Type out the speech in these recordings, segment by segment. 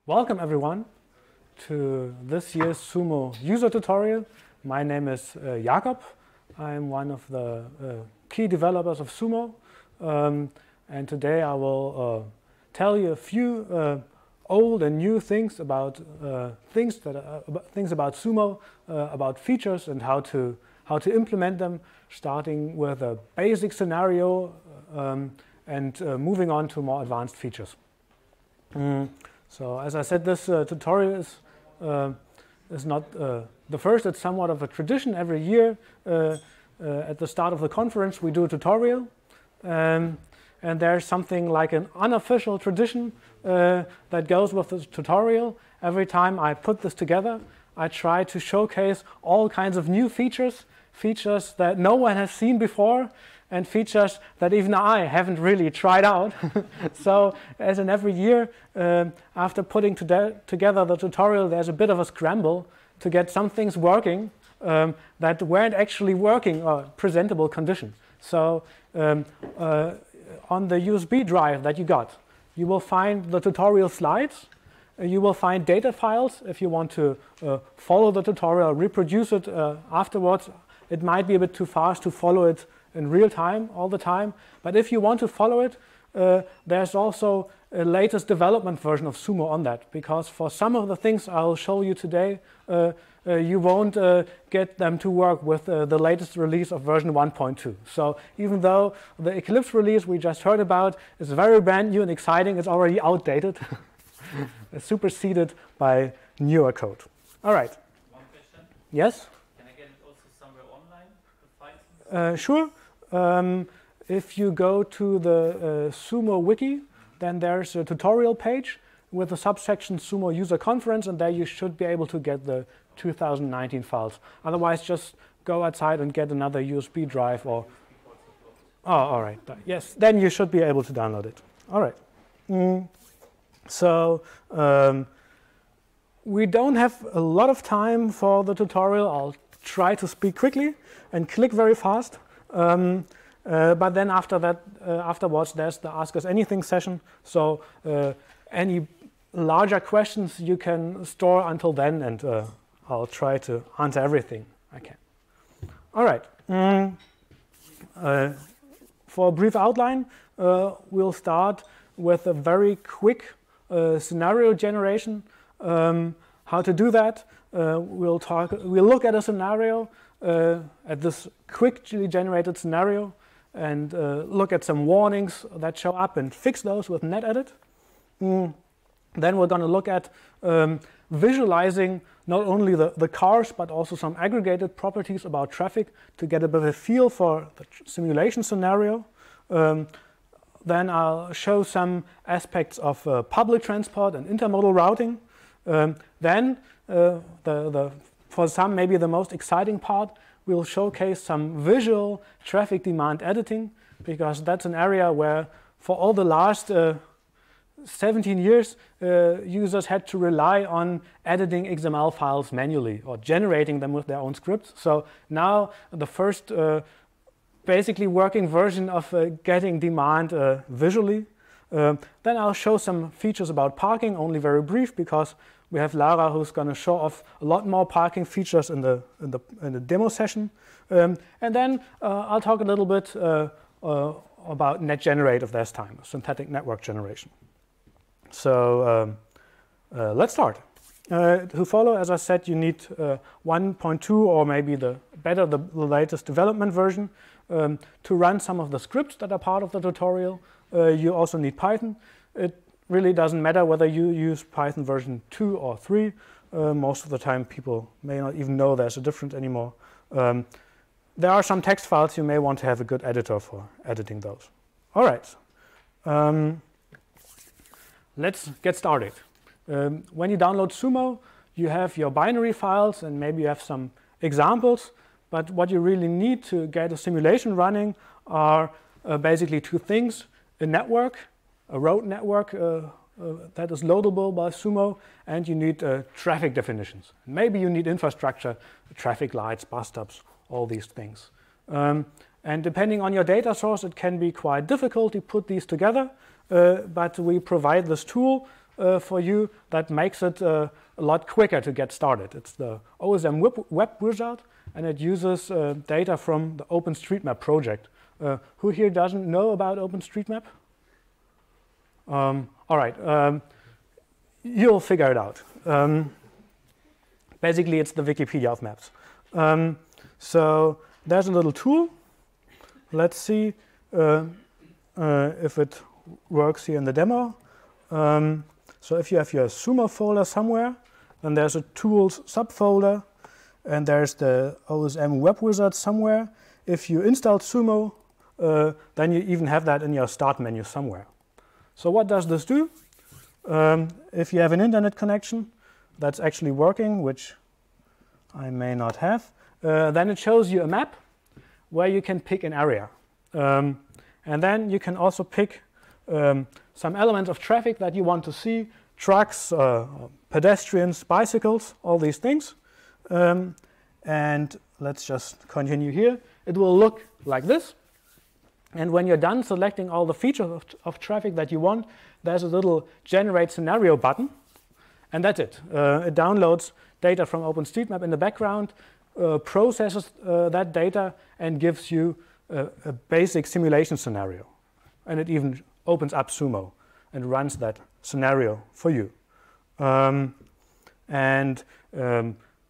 Welcome everyone to this year's SUMO user tutorial. My name is Jakob. I'm one of the key developers of SUMO, and today I will tell you a few old and new things about things about SUMO, about features and how to implement them, starting with a basic scenario and moving on to more advanced features. So as I said, this tutorial is not the first. It's somewhat of a tradition. Every year at the start of the conference we do a tutorial, and there's something like an unofficial tradition that goes with the tutorial. Every time I put this together, I try to showcase all kinds of new features that no one has seen before, and features that even I haven't really tried out. So as in every year, after putting together the tutorial, there's a bit of a scramble to get some things working that weren't actually working or presentable condition. So on the USB drive that you got, you will find the tutorial slides. You will find data files if you want to follow the tutorial, reproduce it afterwards. It might be a bit too fast to follow it in real time all the time, but if you want to follow it, there's also a latest development version of SUMO on that, because for some of the things I'll show you today, you won't get them to work with the latest release of version 1.2. So even though the Eclipse release we just heard about is very brand new and exciting, it's already outdated, it's superseded by newer code. All right. One question. Yes? Can I get it also somewhere online, the files? Sure. If you go to the SUMO wiki, then there's a tutorial page with the subsection SUMO user conference, and there you should be able to get the 2019 files. Otherwise, just go outside and get another USB drive or... Oh, all right. Yes, then you should be able to download it. All right. So we don't have a lot of time for the tutorial. I'll try to speak quickly and click very fast. But then after that, afterwards, there's the Ask Us Anything session. So any larger questions you can store until then, and I'll try to answer everything I can. All right. For a brief outline, we'll start with a very quick scenario generation. How to do that? We'll look at a scenario, at this quickly generated scenario, and look at some warnings that show up and fix those with NetEdit. Then we're going to look at visualizing not only the cars but also some aggregated properties about traffic to get a bit of a feel for the simulation scenario. Then I'll show some aspects of public transport and intermodal routing. Then for some, maybe the most exciting part, we'll showcase some visual traffic demand editing, because that's an area where for all the last 17 years, users had to rely on editing XML files manually or generating them with their own scripts. So now the first basically working version of getting demand visually. Then I'll show some features about parking, only very brief, because we have Lara who's going to show off a lot more parking features in the demo session. And then I'll talk a little bit about net generate if there's time, synthetic network generation. So let's start. To follow, as I said, you need 1.2 or maybe the latest development version to run some of the scripts that are part of the tutorial. You also need Python. It really doesn't matter whether you use Python version 2 or 3. Most of the time people may not even know there's a difference anymore. There are some text files you may want to have a good editor for editing those. All right. Let's get started. When you download SUMO, you have your binary files and maybe you have some examples, but what you really need to get a simulation running are basically two things: a network, a road network that is loadable by SUMO, and you need traffic definitions. Maybe you need infrastructure, traffic lights, bus stops, all these things. And depending on your data source, it can be quite difficult to put these together, but we provide this tool for you that makes it a lot quicker to get started. It's the OSM web wizard, and it uses data from the OpenStreetMap project. Who here doesn't know about OpenStreetMap? All right, you'll figure it out. Basically, it's the Wikipedia of maps. So there's a little tool. Let's see if it works here in the demo. So if you have your SUMO folder somewhere, then there's a tools subfolder, and there's the OSM web wizard somewhere. If you installed SUMO, then you even have that in your start menu somewhere. So what does this do? If you have an internet connection that's actually working, which I may not have, then it shows you a map where you can pick an area. And then you can also pick some elements of traffic that you want to see, trucks, pedestrians, bicycles, all these things. And let's just continue here. It will look like this. And when you're done selecting all the features of traffic that you want, there's a little generate scenario button. And that's it. It downloads data from OpenStreetMap in the background, processes that data, and gives you a basic simulation scenario. And it even opens up SUMO and runs that scenario for you.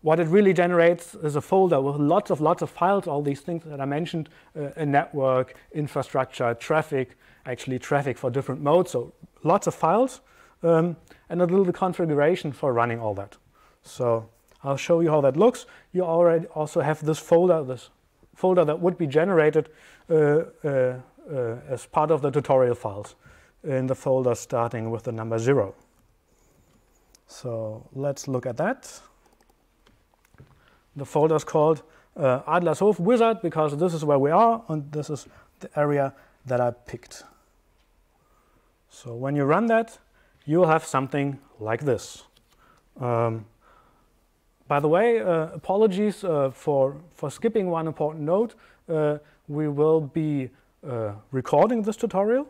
What it really generates is a folder with lots of files, all these things that I mentioned, a network, infrastructure, traffic, actually traffic for different modes, so lots of files, and a little configuration for running all that. So I'll show you how that looks. You already also have this folder that would be generated as part of the tutorial files in the folder starting with the number 0. So let's look at that. The folder is called Adlershof Wizard because this is where we are, and this is the area that I picked. So when you run that, you'll have something like this. By the way, apologies for skipping one important note. We will be recording this tutorial,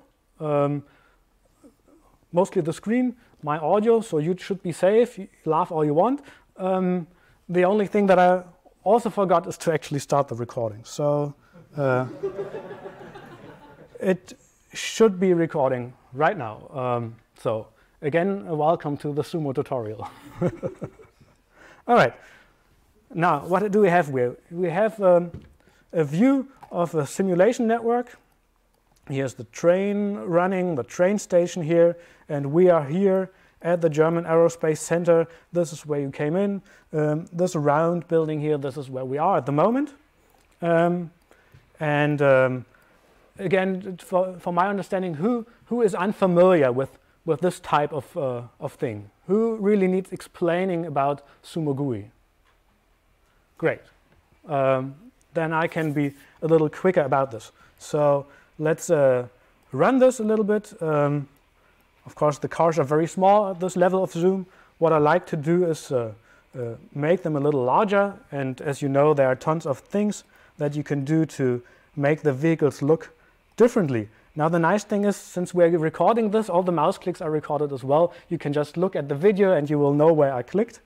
mostly the screen, my audio, so you should be safe, laugh all you want. The only thing that I also forgot is to actually start the recording. So it should be recording right now. So again, welcome to the SUMO tutorial. All right. Now, what do we have here? We have a view of a simulation network. Here's the train running, the train station here, and we are here at the German Aerospace Center. This is where you came in. This round building here, this is where we are at the moment. Again, for my understanding, who is unfamiliar with this type of thing? Who really needs explaining about SUMO GUI? Great. Then I can be a little quicker about this. So let's run this a little bit. Of course, the cars are very small at this level of zoom. What I like to do is make them a little larger. And as you know, there are tons of things that you can do to make the vehicles look differently. Now, the nice thing is, since we're recording this, all the mouse clicks are recorded as well. You can just look at the video and you will know where I clicked.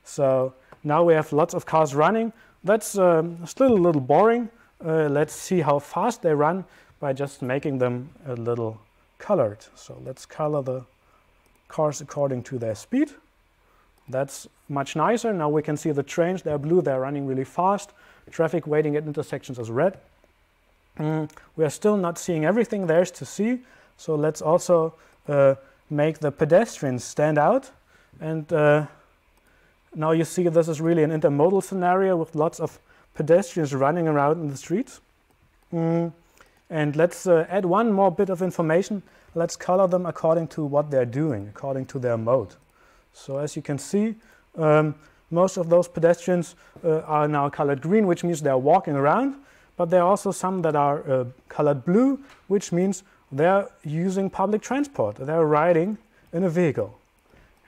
So now we have lots of cars running. That's still a little boring. Let's see how fast they run by just making them a little colored. So let's color the cars according to their speed. That's much nicer. Now we can see the trains. They're blue. They're running really fast. Traffic waiting at intersections is red. We are still not seeing everything there is to see. So let's also make the pedestrians stand out. And now you see this is really an intermodal scenario with lots of pedestrians running around in the streets. And let's add one more bit of information. Let's color them according to what they're doing, according to their mode. So as you can see, most of those pedestrians are now colored green, which means they're walking around. But there are also some that are colored blue, which means they're using public transport. They're riding in a vehicle.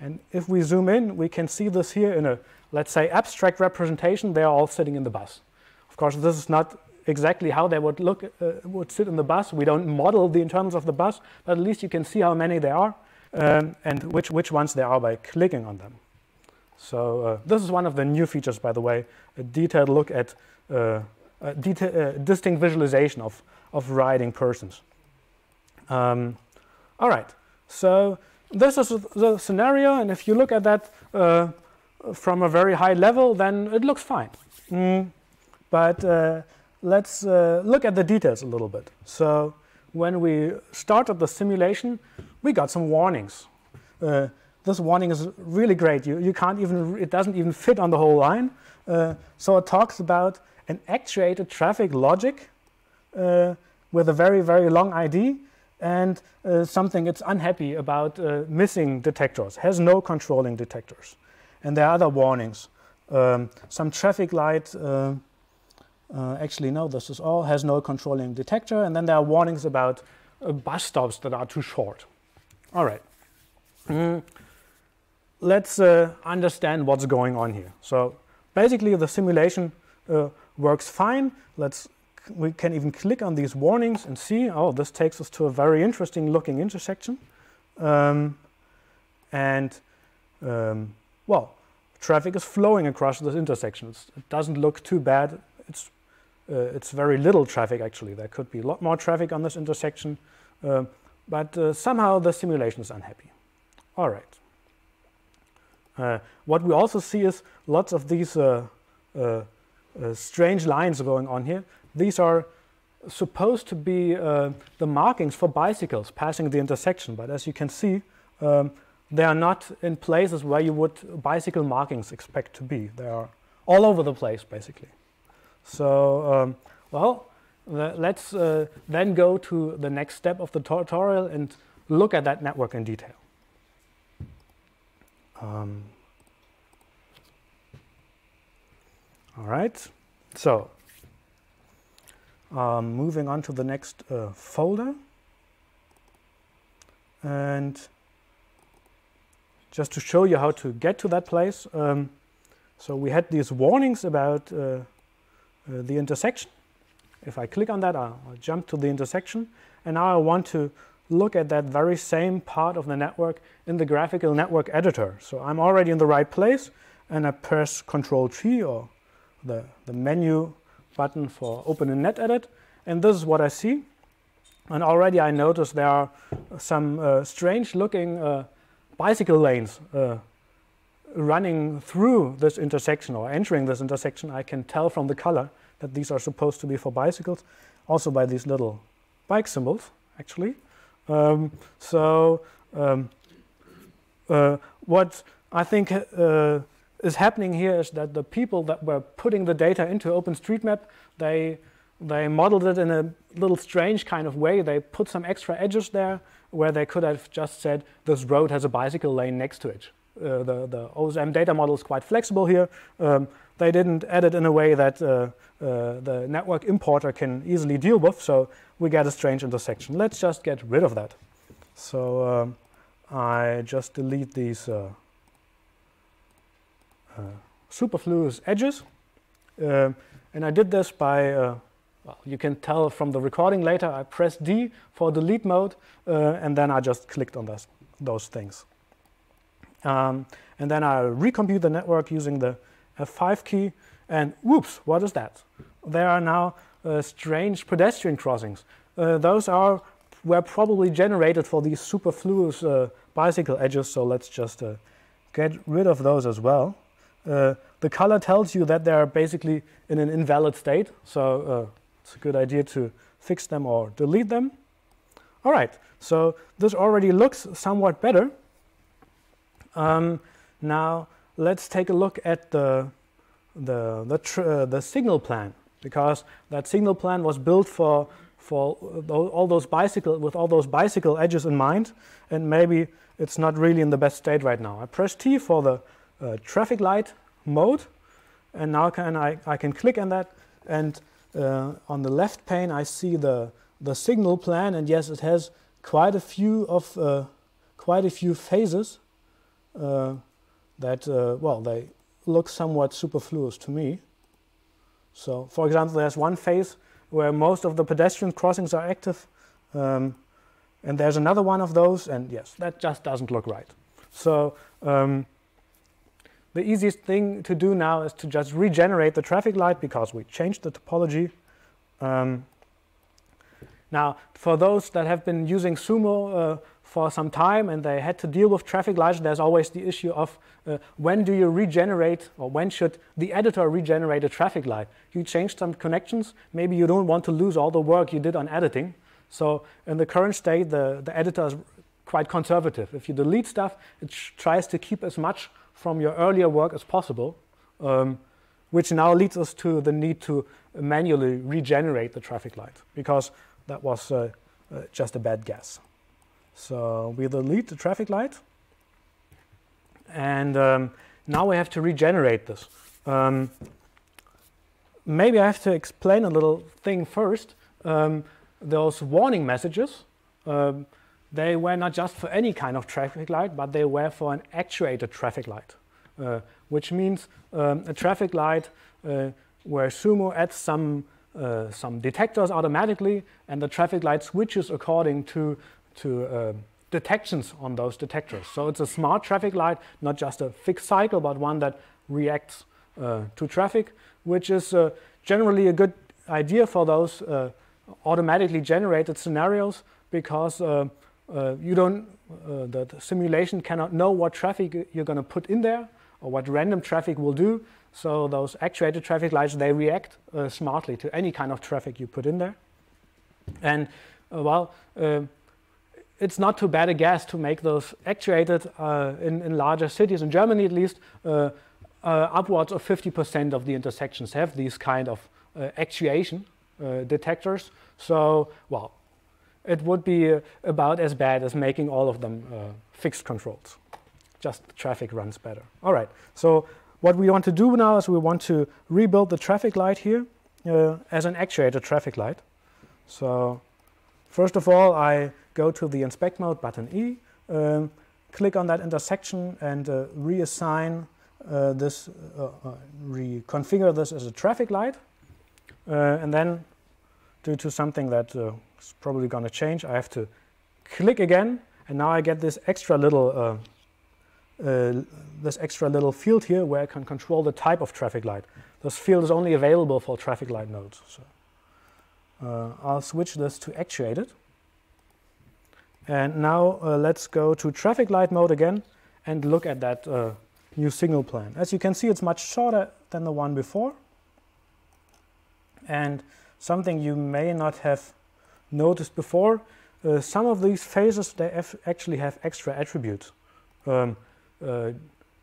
And if we zoom in, we can see this here in a, let's say, abstract representation. They are all sitting in the bus. Of course, this is not exactly how they would sit in the bus. We don't model the internals of the bus, but at least you can see how many there are. and which ones they are by clicking on them. So this is one of the new features, by the way, a detailed look at distinct visualization of riding persons. All right, so this is the scenario, and if you look at that from a very high level, then it looks fine. But let's look at the details a little bit. So when we started the simulation, we got some warnings. This warning is really great. You can't even, it doesn't even fit on the whole line. So it talks about an actuated traffic logic with a very, very long ID, and something it's unhappy about missing detectors, has no controlling detectors. And there are other warnings. Some traffic light, actually no, this is all, has no controlling detector, and then there are warnings about bus stops that are too short. All right. Let's understand what's going on here. So basically the simulation works fine. We can even click on these warnings and see, oh, this takes us to a very interesting looking intersection. Well, traffic is flowing across this intersection. It doesn't look too bad. It's very little traffic, actually. There could be a lot more traffic on this intersection, but somehow the simulation is unhappy. All right. What we also see is lots of these strange lines going on here. These are supposed to be the markings for bicycles passing the intersection, but as you can see, they are not in places where you would bicycle markings expect to be. They are all over the place, basically. So, let's then go to the next step of the tutorial and look at that network in detail. All right, so moving on to the next folder, and just to show you how to get to that place. So we had these warnings about the intersection. If I click on that, I'll jump to the intersection, and now I want to look at that very same part of the network in the graphical network editor. So I'm already in the right place, and I press Ctrl-T, or the menu button for OpenNet edit, and this is what I see. And already I notice there are some strange looking bicycle lanes running through this intersection or entering this intersection. I can tell from the color that these are supposed to be for bicycles, also by these little bike symbols, actually. What I think is happening here is that the people that were putting the data into OpenStreetMap, they modeled it in a little strange kind of way. They put some extra edges there where they could have just said this road has a bicycle lane next to it. The OSM data model is quite flexible here. They didn't edit in a way that the network importer can easily deal with, so we get a strange intersection. Let's just get rid of that. So I just delete these superfluous edges, and I did this by, well, you can tell from the recording later, I pressed D for delete mode, and then I just clicked on those things. And then I recompute the network using the F5 key, and whoops, what is that? There are now strange pedestrian crossings. Those were probably generated for these superfluous bicycle edges, so let's just get rid of those as well. The color tells you that they're basically in an invalid state, so it's a good idea to fix them or delete them. All right, so this already looks somewhat better. Now let's take a look at the signal plan, because that signal plan was built for all those bicycle edges in mind, and maybe it's not really in the best state right now. I press T for the traffic light mode, and now I can click on that, and on the left pane I see the signal plan, and yes, it has quite a few phases that well, they look somewhat superfluous to me. So, for example, there's one phase where most of the pedestrian crossings are active, and there's another one of those, and yes, that just doesn't look right. So the easiest thing to do now is to just regenerate the traffic light because we changed the topology. Now, for those that have been using SUMO for some time and they had to deal with traffic lights, there's always the issue of when do you regenerate, or when should the editor regenerate a traffic light? You changed some connections, maybe you don't want to lose all the work you did on editing. So in the current state, the editor is quite conservative. If you delete stuff, it tries to keep as much from your earlier work as possible, which now leads us to the need to manually regenerate the traffic light, because that was just a bad guess. So we delete the traffic light, and now we have to regenerate this. Maybe I have to explain a little thing first. Those warning messages, they were not just for any kind of traffic light, but they were for an actuated traffic light, which means a traffic light where SUMO adds some detectors automatically, and the traffic light switches according to detections on those detectors. So it's a smart traffic light, not just a fixed cycle, but one that reacts to traffic, which is generally a good idea for those automatically generated scenarios, because the simulation cannot know what traffic you're going to put in there or what random traffic will do. So those actuated traffic lights, they react smartly to any kind of traffic you put in there. And it's not too bad a guess to make those actuated in larger cities, in Germany at least. Upwards of 50% of the intersections have these kind of actuation detectors. So, well, it would be about as bad as making all of them fixed controls. Just the traffic runs better. All right, so what we want to do now is we want to rebuild the traffic light here as an actuated traffic light. So first of all, I go to the inspect mode, button E, click on that intersection and reassign this, reconfigure this as a traffic light. And then, due to something that is probably going to change, I have to click again, and now I get this extra little field here where I can control the type of traffic light. This field is only available for traffic light nodes. So I'll switch this to actuated. And now let's go to traffic light mode again and look at that new signal plan. As you can see, it's much shorter than the one before. And something you may not have noticed before, some of these phases, they actually have extra attributes.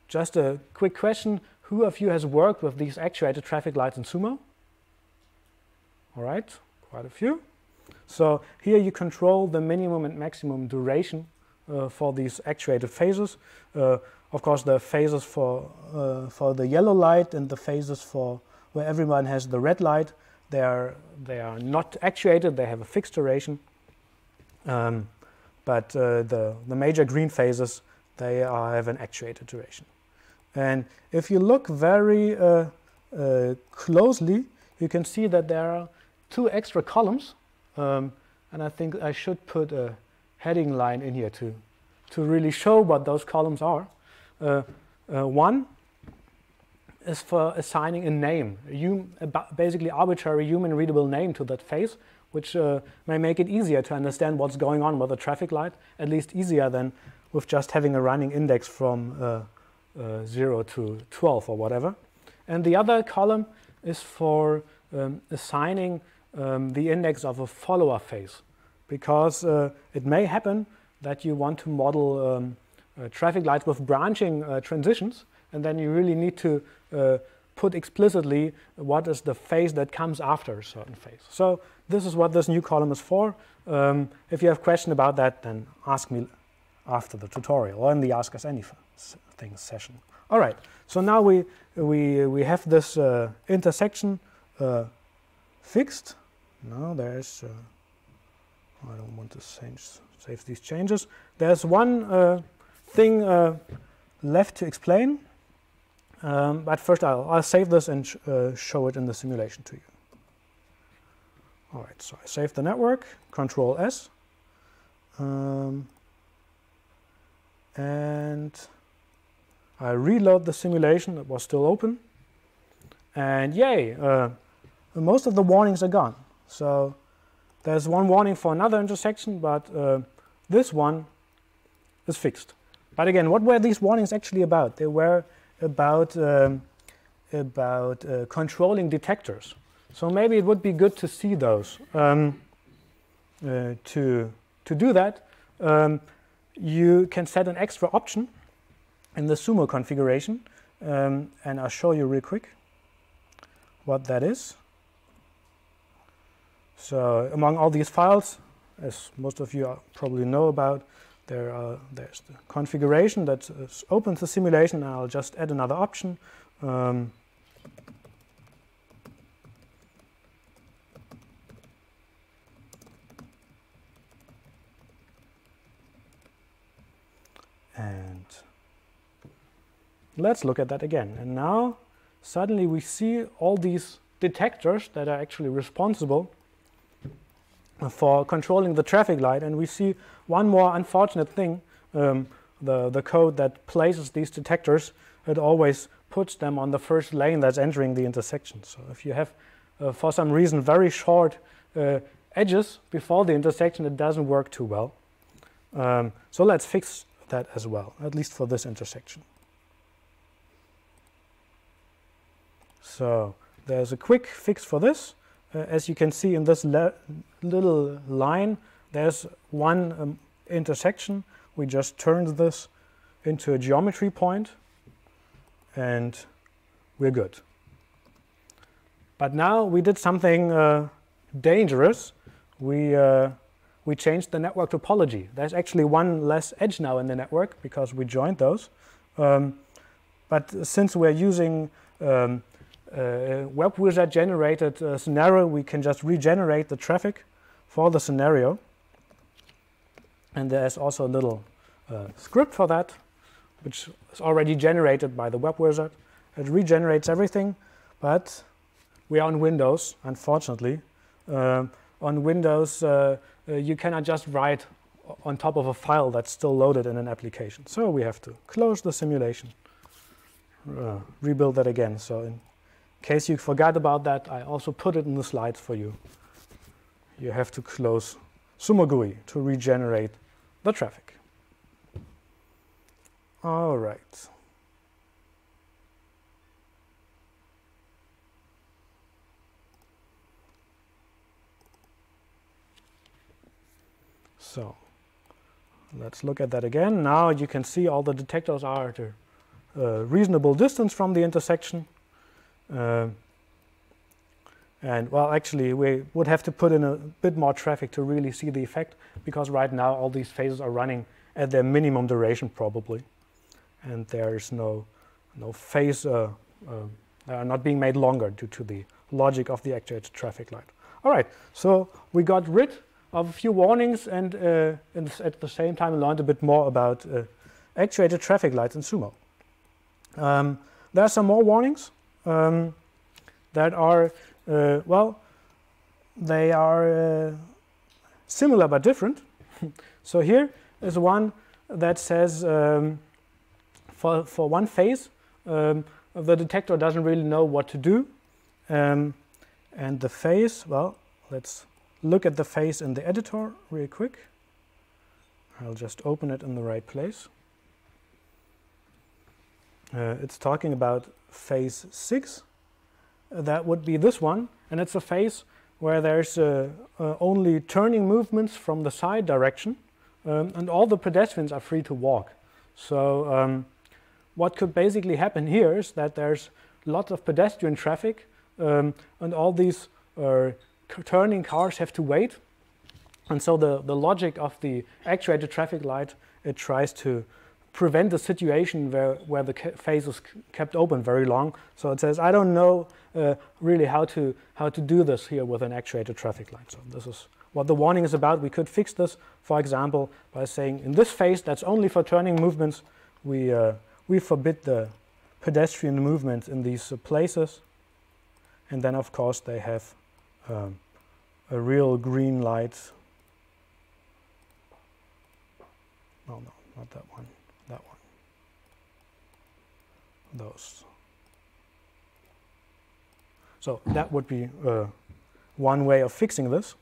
Just a quick question, who of you has worked with these actuated traffic lights in SUMO? All right, quite a few. So here you control the minimum and maximum duration for these actuated phases. Of course, the phases for the yellow light and the phases for where everyone has the red light, they are not actuated, they have a fixed duration. But the major green phases, they have an actuated duration. And if you look very closely, you can see that there are two extra columns. And I think I should put a heading line in here to really show what those columns are. One is for assigning a name, basically arbitrary human-readable name to that phase, which may make it easier to understand what's going on with the traffic light, at least easier than with just having a running index from 0 to 12 or whatever. And the other column is for assigning the index of a follower phase, because it may happen that you want to model traffic lights with branching transitions, and then you really need to put explicitly what is the phase that comes after a certain phase. So this is what this new column is for. If you have a question about that, then ask me after the tutorial or in the Ask Us Anything session. All right, so now we have this intersection fixed. Now there's, I don't want to save these changes. There's one thing left to explain, but first I'll save this and show it in the simulation to you. All right, so I save the network, Control S. And I reload the simulation. It was still open. And yay, most of the warnings are gone. So there's one warning for another intersection, but this one is fixed. But again, what were these warnings actually about? They were about controlling detectors. So maybe it would be good to see those. To do that, you can set an extra option in the SUMO configuration, and I'll show you real quick what that is. So among all these files, as most of you probably know about, there's the configuration that opens the simulation, and I'll just add another option. And let's look at that again. And now suddenly we see all these detectors that are actually responsible for controlling the traffic light, and we see one more unfortunate thing. The code that places these detectors, it always puts them on the first lane that's entering the intersection. So if you have, for some reason, very short edges before the intersection, it doesn't work too well. So let's fix that as well, at least for this intersection. So there's a quick fix for this. As you can see in this little line, there's one intersection. We just turned this into a geometry point, and we're good. But now we did something dangerous. We changed the network topology. There's actually one less edge now in the network because we joined those. But since we're using web wizard generated scenario, we can just regenerate the traffic for the scenario. And there's also a little script for that, which is already generated by the web wizard. It regenerates everything, but we are on Windows, unfortunately. On Windows, you cannot just write on top of a file that's still loaded in an application. So we have to close the simulation, rebuild that again. So in case you forgot about that, I also put it in the slides for you. You have to close SUMO GUI to regenerate the traffic. All right. So let's look at that again. Now you can see all the detectors are at a reasonable distance from the intersection. And well, actually, we would have to put in a bit more traffic to really see the effect, because right now all these phases are running at their minimum duration probably, and there is no phase, they are not being made longer due to the logic of the actuated traffic light. All right, so we got rid of a few warnings and at the same time learned a bit more about actuated traffic lights in SUMO. There are some more warnings that are, well, they are similar but different. So here is one that says for one phase, the detector doesn't really know what to do. And the phase, well, let's look at the phase in the editor real quick. I'll just open it in the right place. It's talking about phase 6. That would be this one, and it's a phase where there's only turning movements from the side direction, and all the pedestrians are free to walk. So what could basically happen here is that there's lots of pedestrian traffic, and all these turning cars have to wait. And so the logic of the actuated traffic light, it tries to prevent the situation where the phase is kept open very long. So it says, I don't know really how to do this here with an actuated traffic light. So this is what the warning is about. We could fix this, for example, by saying in this phase that's only for turning movements, we forbid the pedestrian movement in these places. And then of course they have a real green light no, not that one, that one. Those. So that would be one way of fixing this.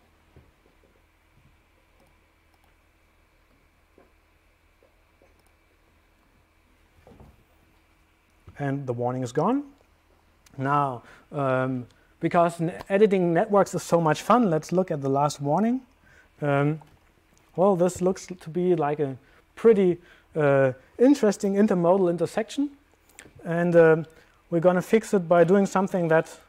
And the warning is gone. Now, because editing networks is so much fun, let's look at the last warning. Well, this looks to be like a pretty interesting intermodal intersection. And we're going to fix it by doing something that,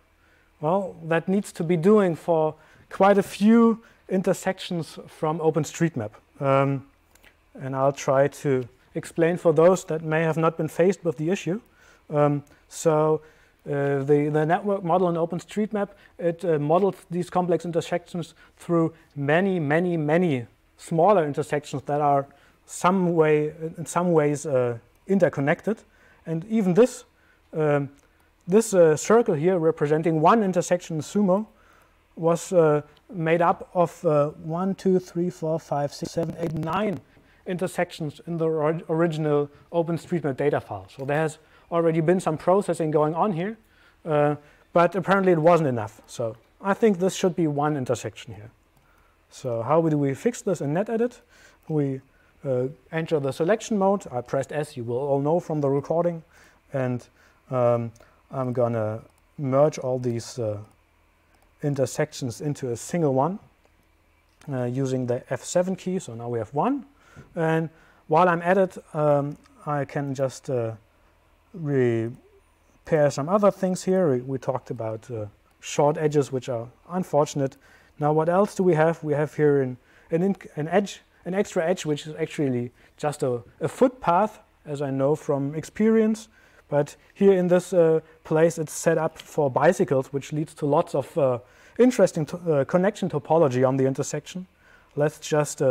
well, that needs to be doing for quite a few intersections from OpenStreetMap. And I'll try to explain for those that may have not been faced with the issue. The network model in OpenStreetMap, it models these complex intersections through many, many, many smaller intersections that are in some ways interconnected. And even this circle here representing one intersection in SUMO was made up of 1, 2, 3, 4, 5, 6, 7, 8, 9 intersections in the original OpenStreetMap data file. So there has already been some processing going on here, but apparently it wasn't enough. So I think this should be one intersection here. So how do we fix this in NetEdit? We enter the selection mode. I pressed S, you will all know from the recording. And I'm going to merge all these intersections into a single one using the F7 key. So now we have one. And while I'm at it, I can just repair some other things here. We talked about short edges, which are unfortunate. Now, what else do we have? We have here an extra edge, which is actually just a footpath, as I know from experience. But here in this place, it's set up for bicycles, which leads to lots of interesting connection topology on the intersection. Let's just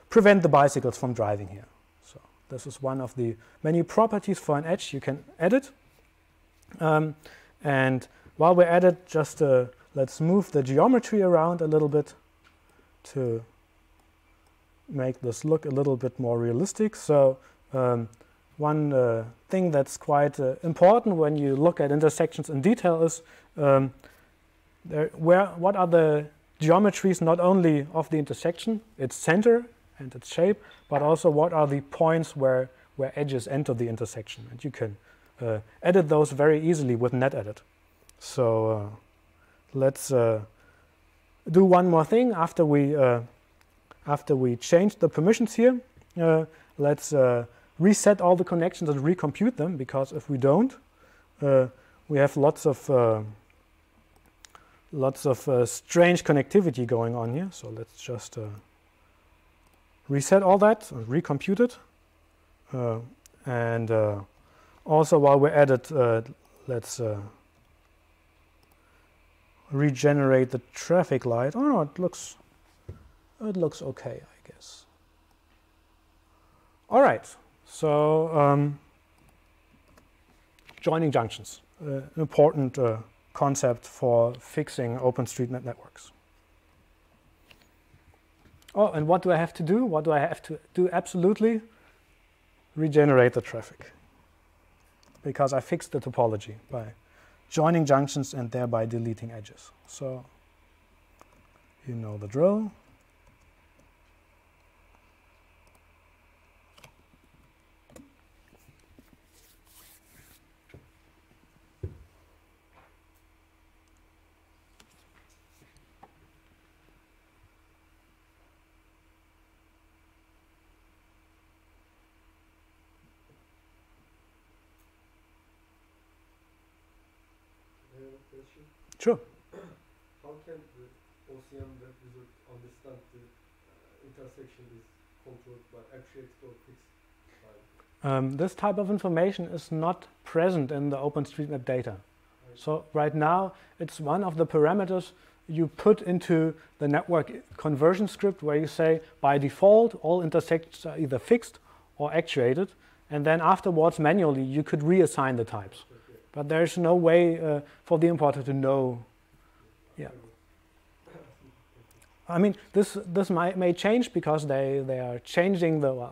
prevent the bicycles from driving here. So this is one of the many properties for an edge you can edit. And while we're at it, just let's move the geometry around a little bit to make this look a little bit more realistic. So one thing that's quite important when you look at intersections in detail is what are the geometries not only of the intersection, its center and its shape, but also what are the points where edges enter the intersection. And you can edit those very easily with NetEdit. So let's do one more thing after we change the permissions here. Let's reset all the connections and recompute them, because if we don't, we have lots of strange connectivity going on here. So let's just reset all that and recompute it. And also, while we're at it, let's regenerate the traffic light. Oh no, it looks okay, I guess. All right. So joining junctions, an important concept for fixing OpenStreetMap networks. Oh, and what do I have to do? What do I have to do? Absolutely regenerate the traffic, because I fixed the topology by joining junctions and thereby deleting edges. So you know the drill. Sure. How can the OCM web user understand the intersection is controlled by actuated or fixed? This type of information is not present in the OpenStreetMap data. So right now, it's one of the parameters you put into the network conversion script, where you say, by default, all intersections are either fixed or actuated. And then afterwards, manually, you could reassign the types. But there's no way for the importer to know. Yeah. I mean, this may change, because they are changing the.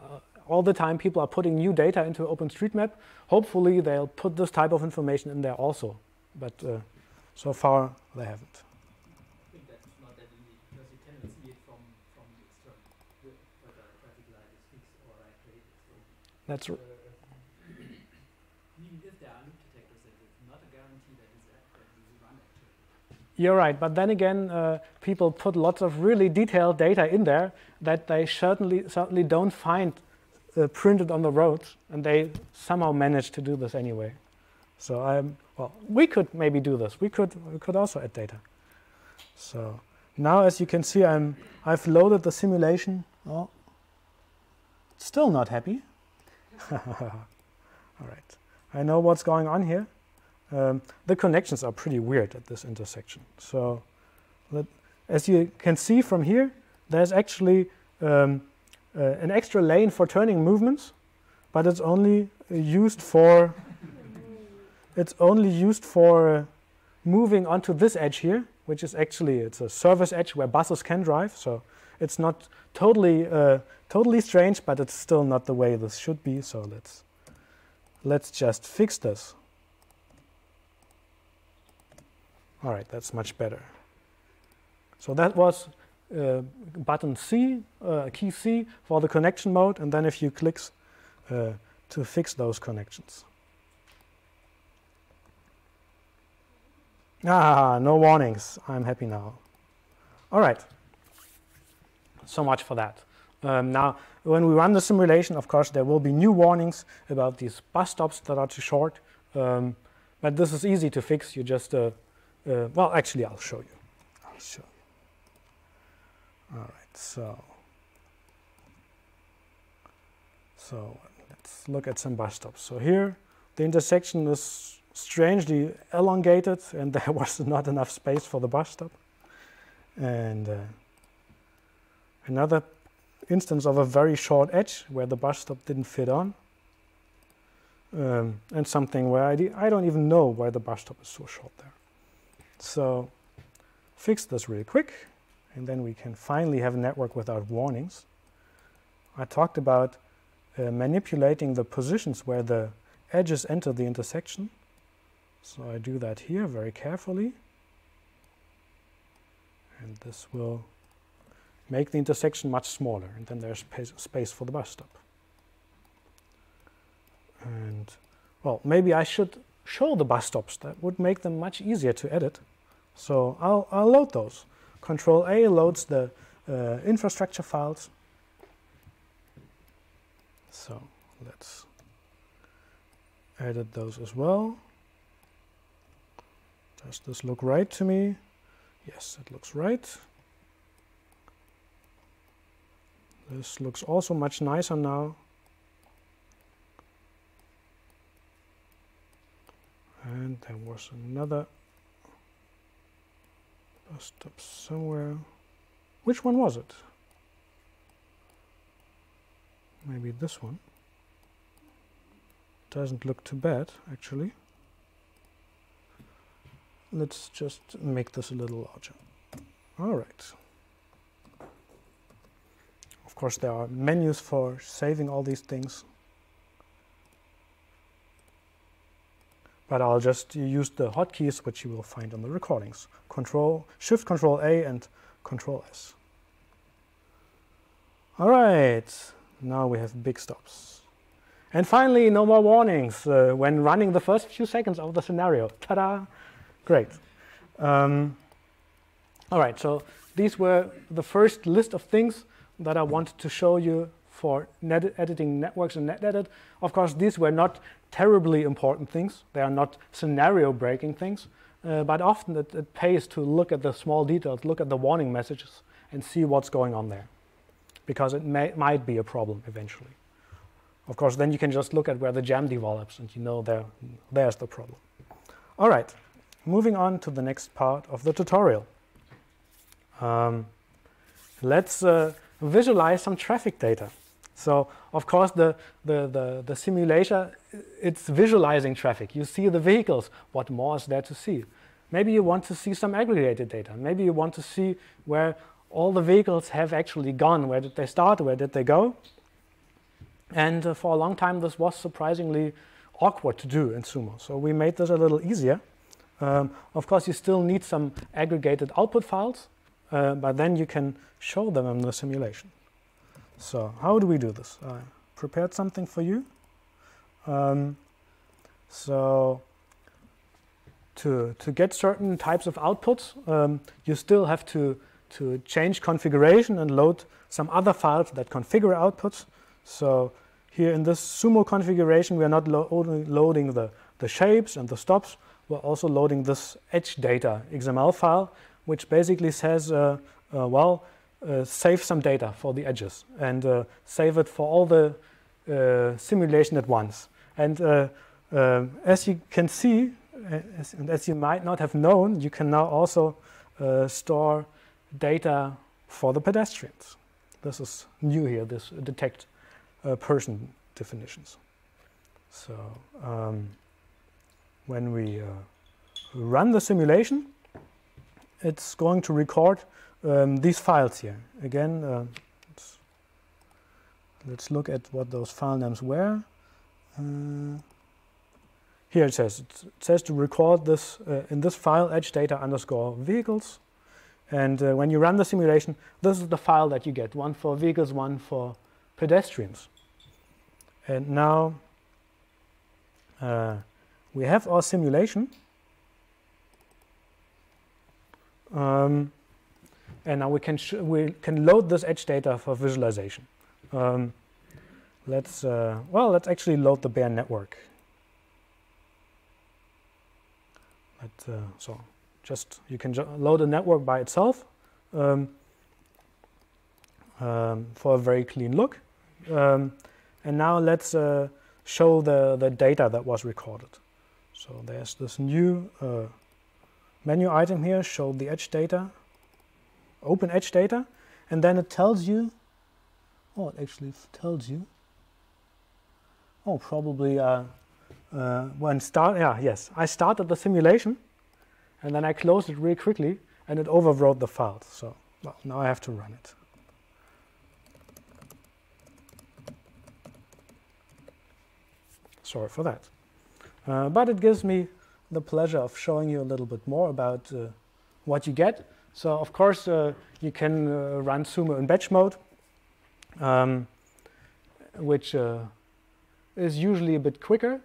all the time people are putting new data into OpenStreetMap. Hopefully they'll put this type of information in there also, but so far they haven't. I think that's not that easy because you cannot see it from the external, whether a traffic light is fixed or activated. So That's even if there are loop detectors, it's not a guarantee that it will run actually. You're right, but then again, people put lots of really detailed data in there that they certainly don't find printed on the roads, and they somehow manage to do this anyway. So well, we could maybe do this. We could also add data. So now, as you can see, I've loaded the simulation. Oh, still not happy. All right, I know what's going on here. The connections are pretty weird at this intersection. So, as you can see from here, there's actually an extra lane for turning movements, but it's only used for moving onto this edge here, which is actually it's a service edge where buses can drive. So it's not totally strange, but it's still not the way this should be. So let's just fix this. All right, that's much better. So that was button C, key C for the connection mode, and then a few clicks to fix those connections. No warnings. I'm happy now. All right. So much for that. Now, when we run the simulation, of course, there will be new warnings about these bus stops that are too short. But this is easy to fix. You just well, actually, I'll show you. All right, so let's look at some bus stops. So here, the intersection is strangely elongated, and there was not enough space for the bus stop. And another instance of a very short edge where the bus stop didn't fit on. And something where I don't even know why the bus stop is so short there. So fix this really quick, and then we can finally have a network without warnings. I talked about manipulating the positions where the edges enter the intersection. So I do that here very carefully. And this will make the intersection much smaller, and then there's space for the bus stop. And, well, maybe I should show the bus stops. That would make them much easier to edit. So I'll load those. Control A loads the infrastructure files. So let's edit those as well. Does this look right to me? Yes, it looks right. This looks also much nicer now. And there was another bus stop somewhere. Which one was it? Maybe this one. Doesn't look too bad, actually. Let's just make this a little larger. All right. Of course, there are menus for saving all these things. But I'll just use the hotkeys, which you will find on the recordings. Shift Control A and Control S. All right, now we have big stops. And finally, no more warnings when running the first few seconds of the scenario. Ta-da! Great. All right, so these were the first list of things that I wanted to show you for editing networks and NetEdit. Of course, these were not terribly important things. They are not scenario-breaking things. But often it pays to look at the small details, look at the warning messages, and see what's going on there. Because it might be a problem eventually. Of course, then you can just look at where the jam develops, and you know there's the problem. All right, moving on to the next part of the tutorial. Let's visualize some traffic data. So, of course, the simulation, it's visualizing traffic. You see the vehicles. What more is there to see? Maybe you want to see some aggregated data. Maybe you want to see where all the vehicles have actually gone. Where did they start? Where did they go? And for a long time, this was surprisingly awkward to do in SUMO. So we made this a little easier. Of course, you still need some aggregated output files, but then you can show them in the simulation. So how do we do this? I prepared something for you. So to get certain types of outputs, you still have to change configuration and load some other files that configure outputs. So here in this SUMO configuration, we are not only loading the shapes and the stops, we're also loading this edge data XML file, which basically says, save some data for the edges and save it for all the simulation at once. And as you can see, and as you might not have known, you can now also store data for the pedestrians. This is new here, this detect person definitions. So when we run the simulation, it's going to record these files here. Again, let's look at what those file names were. Here it says to record this in this file edge data underscore vehicles. And when you run the simulation, this is the file that you get, one for vehicles, one for pedestrians. And now we have our simulation. And now we can load this edge data for visualization. Let's actually load the bare network. So just you can load a network by itself for a very clean look. And now let's show the data that was recorded. So there's this new menu item here, show the edge data, open edge data, and then it tells you, it actually tells you, probably I started the simulation and then I closed it really quickly and it overwrote the files. So now I have to run it. Sorry for that. But it gives me the pleasure of showing you a little bit more about what you get. So of course you can run SUMO in batch mode, which is usually a bit quicker.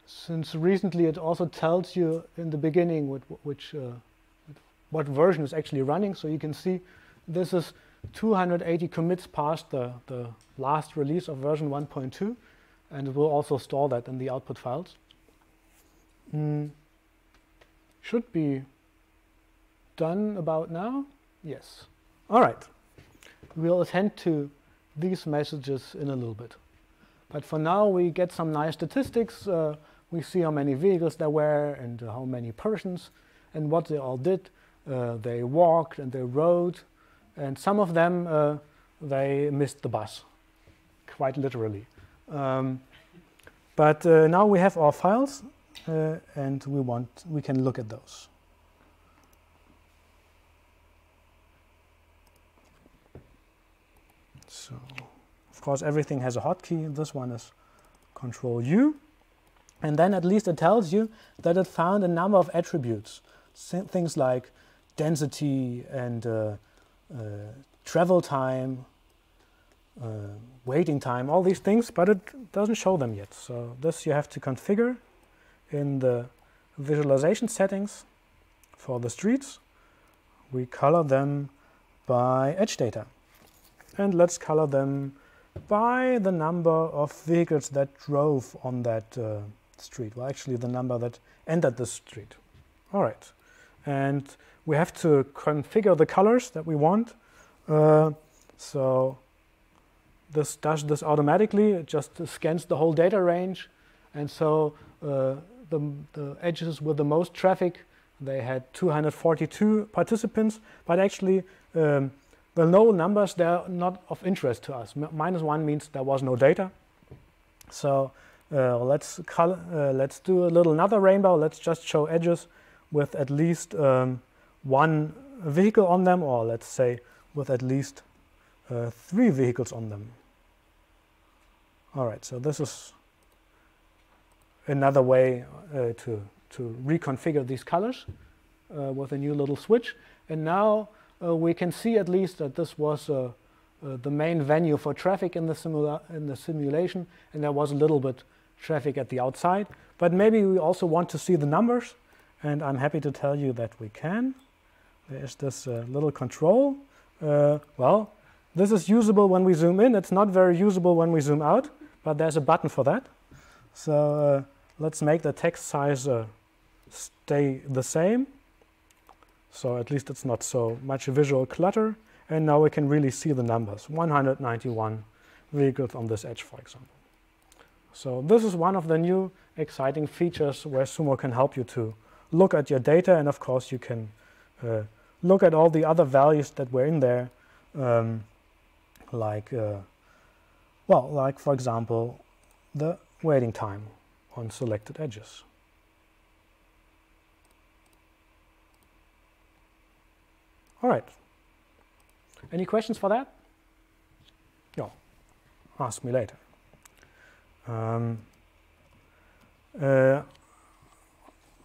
Since recently it also tells you in the beginning what version is actually running. So you can see this is 280 commits past the last release of version 1.2, and it will also store that in the output files. Should be done about now. Yes. All right. We'll attend to these messages in a little bit. But for now, we get some nice statistics. We see how many vehicles there were and how many persons and what they all did. They walked and they rode, and some of them they missed the bus, quite literally. But now we have our files, and we can look at those. So, of course, everything has a hotkey. This one is Control U. And then at least it tells you that it found a number of attributes, things like density and travel time, waiting time, all these things, but it doesn't show them yet. So this you have to configure in the visualization settings for the streets. We color them by edge data. And let's color them by the number of vehicles that drove on that street. Well, actually the number that entered the street. All right. And we have to configure the colors that we want. So this does this automatically. It just scans the whole data range. And so the edges with the most traffic, they had 242 participants, but actually the low numbers, they're not of interest to us. -1 means there was no data. So let's do another rainbow. Let's just show edges with at least one vehicle on them, or let's say with at least 3 vehicles on them. All right, so this is another way to reconfigure these colors with a new little switch. And now we can see at least that this was the main venue for traffic in the simulation, and there was a little bit traffic at the outside. But maybe we also want to see the numbers, and I'm happy to tell you that we can. There's this little control. Well, this is usable when we zoom in. It's not very usable when we zoom out, but there's a button for that. So let's make the text size stay the same. So at least it's not so much visual clutter. And now we can really see the numbers. 191 vehicles on this edge, for example. So this is one of the new exciting features where Sumo can help you to look at your data. And of course, you can look at all the other values that were in there, like for example, the waiting time on selected edges. All right. Any questions for that? No. Ask me later.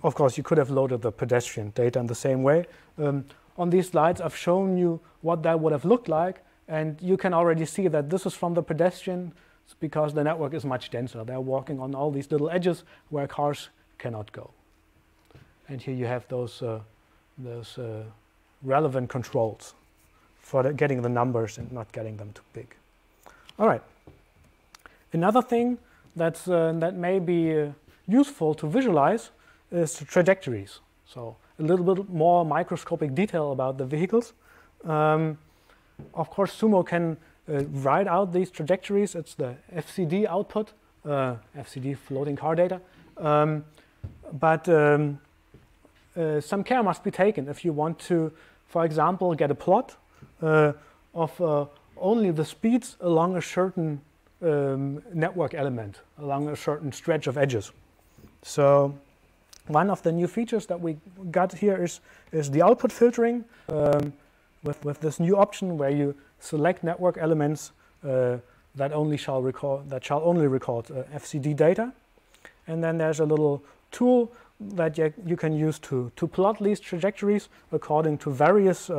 Of course, you could have loaded the pedestrian data in the same way. On these slides, I've shown you what that would have looked like, and you can already see that this is from the pedestrian because the network is much denser. They're walking on all these little edges where cars cannot go. And here you have those relevant controls for getting the numbers and not getting them too big. All right. Another thing that may be useful to visualize is trajectories. So a little bit more microscopic detail about the vehicles. Of course, Sumo can write out these trajectories. It's the FCD output, FCD floating car data. But some care must be taken if you want to, for example, get a plot of only the speeds along a certain network element, along a certain stretch of edges. So one of the new features that we got here is the output filtering with this new option where you select network elements that shall only record FCD data. And then there's a little tool that you can use to plot these trajectories according to various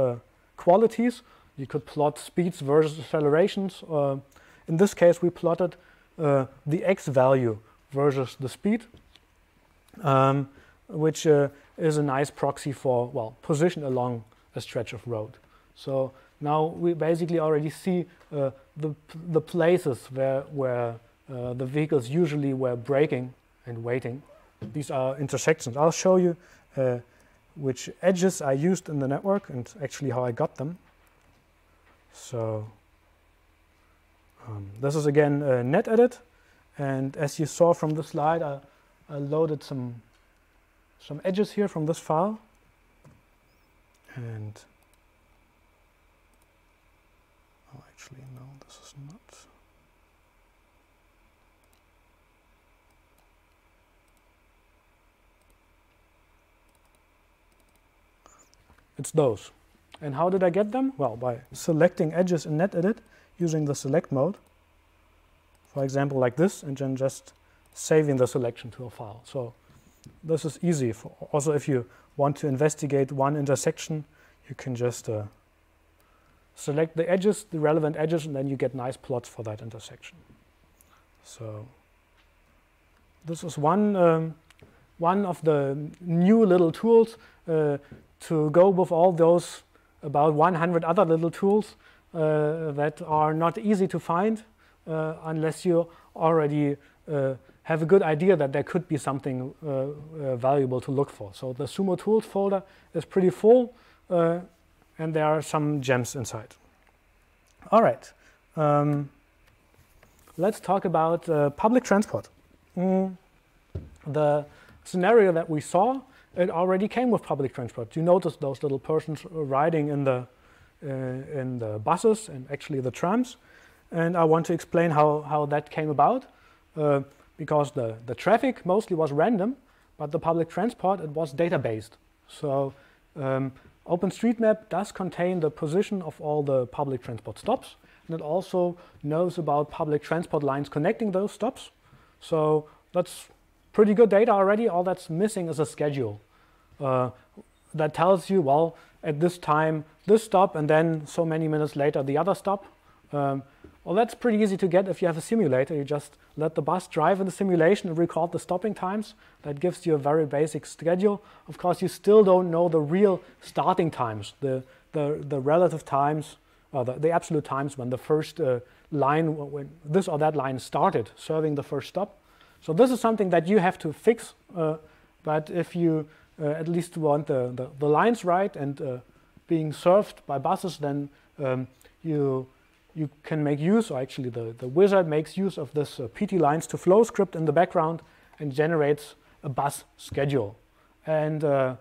qualities. You could plot speeds versus accelerations. In this case, we plotted the x value versus the speed, which is a nice proxy for, well, position along a stretch of road. So now we basically already see the places where the vehicles usually were braking and waiting. These are intersections. I'll show you which edges I used in the network and actually how I got them. So this is again net edit, and as you saw from the slide, I loaded some edges here from this file, and actually no, this is not. It's those. And how did I get them? Well, by selecting edges in NetEdit using the select mode. For example, like this, and then just saving the selection to a file. So this is easy. Also, if you want to investigate one intersection, you can just select the edges, the relevant edges, and then you get nice plots for that intersection. So this is one of the new little tools to go with all those about 100 other little tools that are not easy to find unless you already have a good idea that there could be something valuable to look for. So the Sumo Tools folder is pretty full, and there are some gems inside. All right. Let's talk about public transport. The scenario that we saw, it already came with public transport. You notice those little persons riding in the buses and actually the trams. And I want to explain how that came about, because the traffic mostly was random, but the public transport, it was data-based. So OpenStreetMap does contain the position of all the public transport stops, and it also knows about public transport lines connecting those stops. So that's pretty good data already. All that's missing is a schedule that tells you, well, at this time, this stop, and then so many minutes later, the other stop. Well, that's pretty easy to get if you have a simulator. You just let the bus drive in the simulation and record the stopping times. That gives you a very basic schedule. Of course, you still don't know the real starting times, the relative times, or the absolute times when the first line, when this or that line started serving the first stop. So this is something that you have to fix. But if you at least want the lines right and being served by buses, then you can make use, or actually the wizard makes use of this PT lines to flow script in the background and generates a bus schedule. And in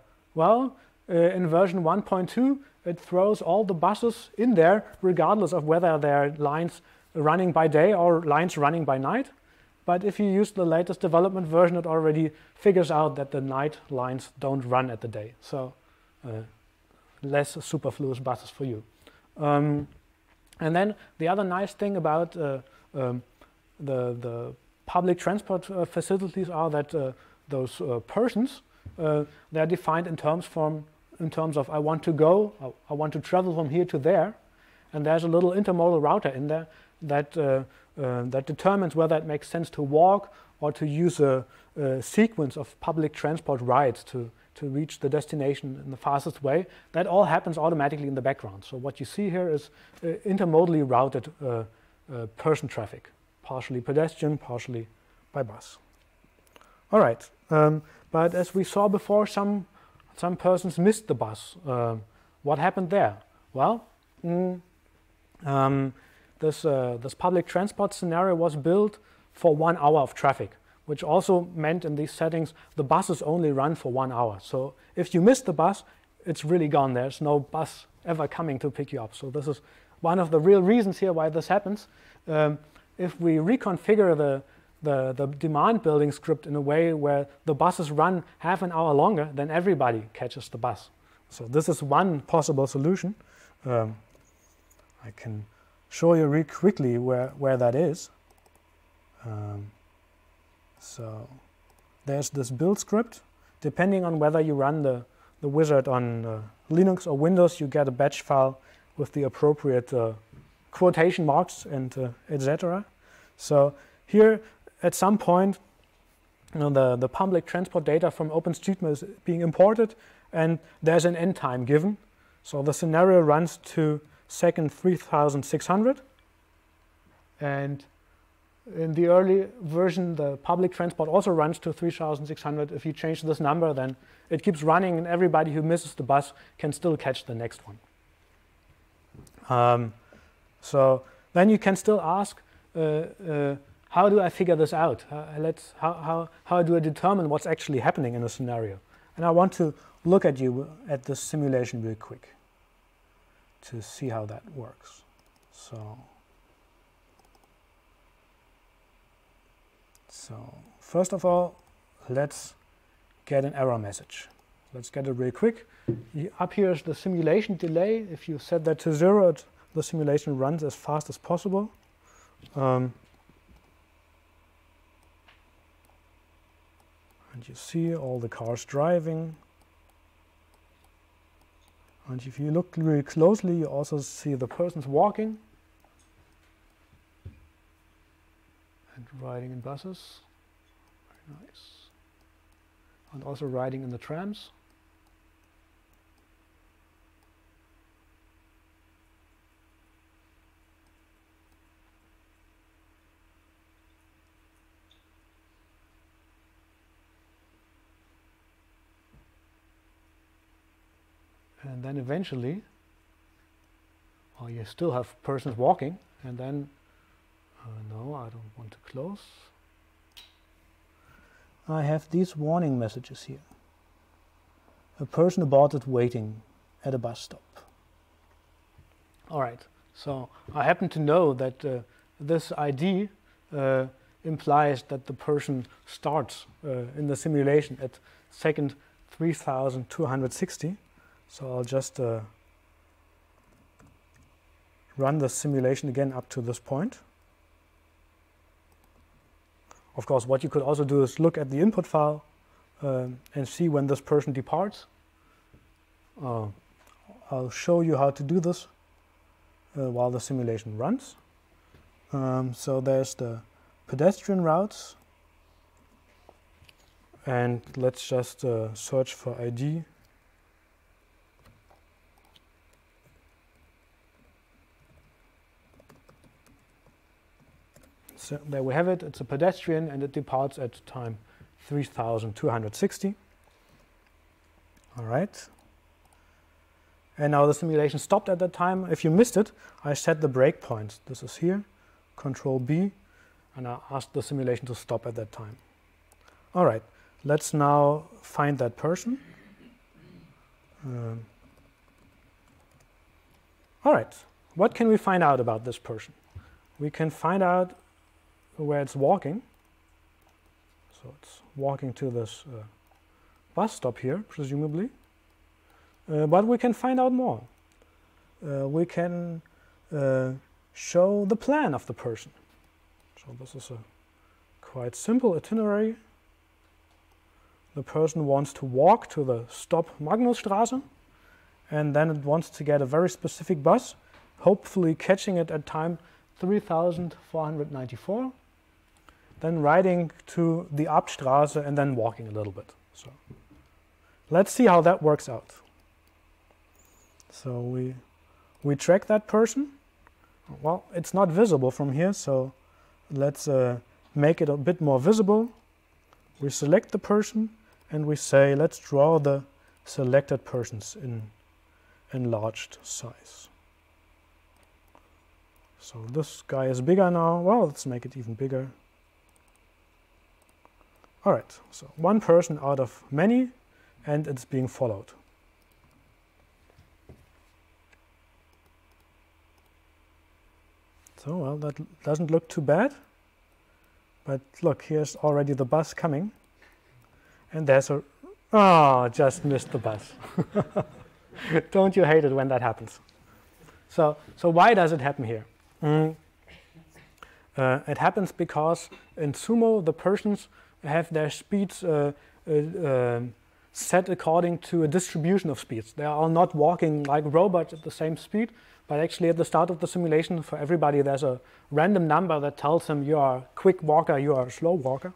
version 1.2, it throws all the buses in there, regardless of whether they're lines running by day or lines running by night. But if you use the latest development version, it already figures out that the night lines don't run at the day. So less superfluous buses for you. And then the other nice thing about the public transport facilities are that those persons, they're defined in terms of I want to go, I want to travel from here to there, and there's a little intermodal router in there that determines whether it makes sense to walk or to use a sequence of public transport rides to reach the destination in the fastest way. That all happens automatically in the background. So what you see here is intermodally routed person traffic, partially pedestrian, partially by bus. All right, but as we saw before, some persons missed the bus. What happened there? Well, this public transport scenario was built for 1 hour of traffic, which also meant in these settings the buses only run for 1 hour. So if you miss the bus, it's really gone. There's no bus ever coming to pick you up. So this is one of the real reasons here why this happens. If we reconfigure the demand building script in a way where the buses run half an hour longer, then everybody catches the bus. So this is one possible solution. I can show you really quickly where that is. So there's this build script. Depending on whether you run the wizard on Linux or Windows, you get a batch file with the appropriate quotation marks and etc. So here, at some point, the public transport data from OpenStreetMap is being imported, and there's an end time given. So the scenario runs to second 3600, and in the early version, the public transport also runs to 3600. If you change this number, then it keeps running, and everybody who misses the bus can still catch the next one. So then you can still ask, how do I figure this out? How do I determine what's actually happening in a scenario? And I want to look at this simulation real quick to see how that works. So first of all, let's get an error message. Let's get it real quick. Up here is the simulation delay. If you set that to 0, the simulation runs as fast as possible. And you see all the cars driving. And if you look really closely, you also see the persons walking and riding in buses. Very nice. And also riding in the trams. And then eventually, well, you still have persons walking, and then, no, I don't want to close. I have these warning messages here. A person aborted waiting at a bus stop. All right, so I happen to know that this ID implies that the person starts in the simulation at second 3260. So I'll just run the simulation again up to this point. Of course, what you could also do is look at the input file and see when this person departs. I'll show you how to do this while the simulation runs. So there's the pedestrian routes, and let's just search for ID. So there we have it. It's a pedestrian, and it departs at time 3260. All right. And now the simulation stopped at that time. If you missed it, I set the breakpoints. This is here, Control B, and I asked the simulation to stop at that time. All right. Let's now find that person. All right. What can we find out about this person? We can find out where it's walking. So it's walking to this bus stop here, presumably. But we can find out more. We can show the plan of the person. So this is a quite simple itinerary. The person wants to walk to the stop Magnusstraße, and then it wants to get a very specific bus, hopefully catching it at time 3494. Then riding to the Abtstraße and then walking a little bit. So let's see how that works out. So we track that person. Well, it's not visible from here, so let's make it a bit more visible. We select the person and we say, let's draw the selected persons in enlarged size. So this guy is bigger now. Well, let's make it even bigger. All right, so one person out of many, and it's being followed. So, well, that doesn't look too bad. But look, here's already the bus coming. And there's a... Oh, just missed the bus. Don't you hate it when that happens? So why does it happen here? It happens because in SUMO, the persons have their speeds set according to a distribution of speeds. They are all not walking like robots at the same speed, but actually at the start of the simulation, for everybody, there's a random number that tells them you are a quick walker, you are a slow walker.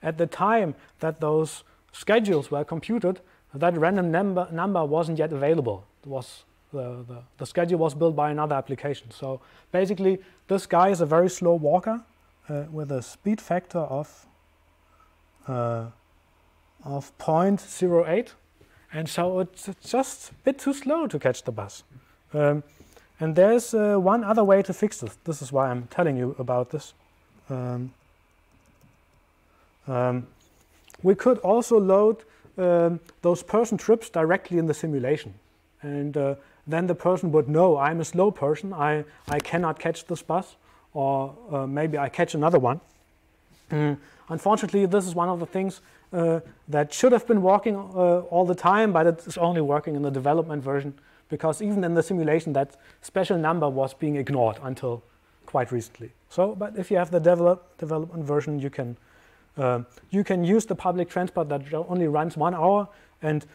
At the time that those schedules were computed, that random number wasn't yet available. It was the schedule was built by another application. So basically, this guy is a very slow walker with a speed factor of 0.08, and so it's just a bit too slow to catch the bus. And there's one other way to fix this. This is why I'm telling you about this. We could also load those person trips directly in the simulation, and then the person would know I'm a slow person, I cannot catch this bus, or maybe I catch another one. Unfortunately, this is one of the things that should have been working all the time, but it is only working in the development version, because even in the simulation that special number was being ignored until quite recently. So, but if you have the development version, you can use the public transport that only runs 1 hour, and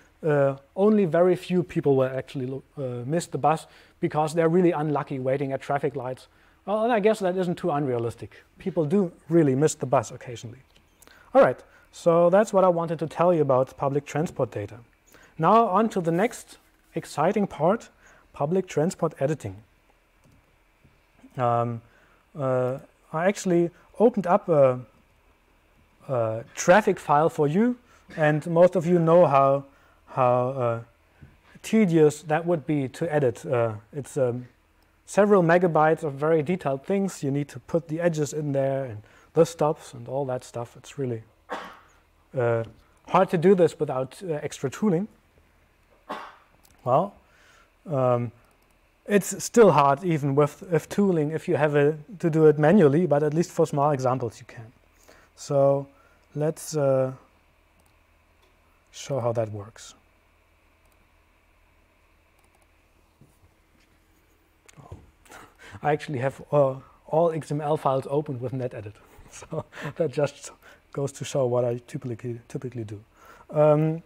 only very few people will actually miss the bus because they're really unlucky waiting at traffic lights. Well, and I guess that isn't too unrealistic. People do really miss the bus occasionally. All right, so that's what I wanted to tell you about public transport data. Now on to the next exciting part, public transport editing. I actually opened up a traffic file for you, and most of you know how tedious that would be to edit. It's several megabytes of very detailed things. You need to put the edges in there and the stops and all that stuff. It's really hard to do this without extra tooling. Well, it's still hard even with tooling if you have to do it manually, but at least for small examples you can. So let's show how that works. I actually have all XML files open with NetEdit. So that just goes to show what I typically do. All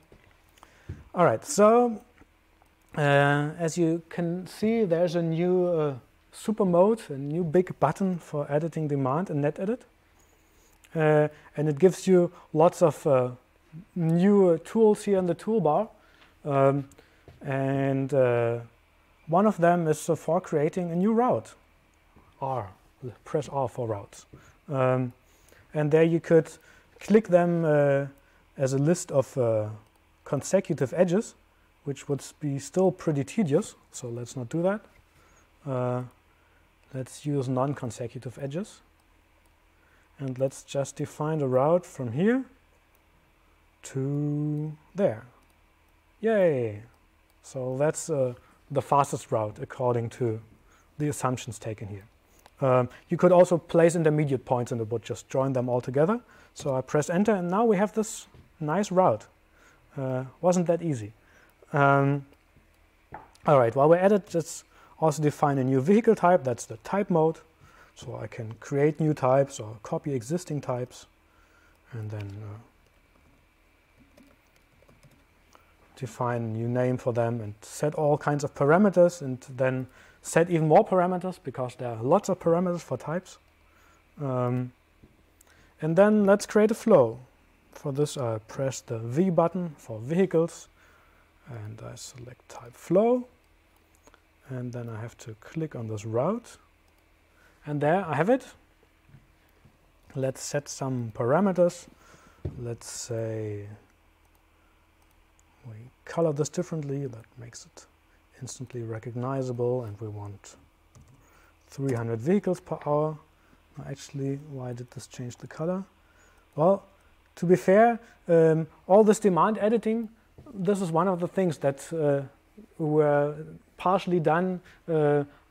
right, so as you can see, there's a new super mode, a new big button for editing demand in NetEdit. And it gives you lots of new tools here in the toolbar. And one of them is for creating a new route. R, press R for routes. And there you could click them as a list of consecutive edges, which would be still pretty tedious. So let's not do that. Let's use non-consecutive edges. And let's just define a route from here to there. Yay! So that's the fastest route according to the assumptions taken here. You could also place intermediate points in the boot, just join them all together. So I press enter, and now we have this nice route. Wasn't that easy? All right, while we're at it, let's also define a new vehicle type. That's the type mode. So I can create new types or copy existing types, and then define a new name for them and set all kinds of parameters, and then set even more parameters because there are lots of parameters for types. And then let's create a flow. For this, I press the V button for vehicles, and I select type flow, and then I have to click on this route. And there I have it. Let's set some parameters. Let's say we color this differently. That makes it instantly recognizable. And we want 300 vehicles per hour. Actually, why did this change the color? Well, to be fair, all this demand editing, this is one of the things that were partially done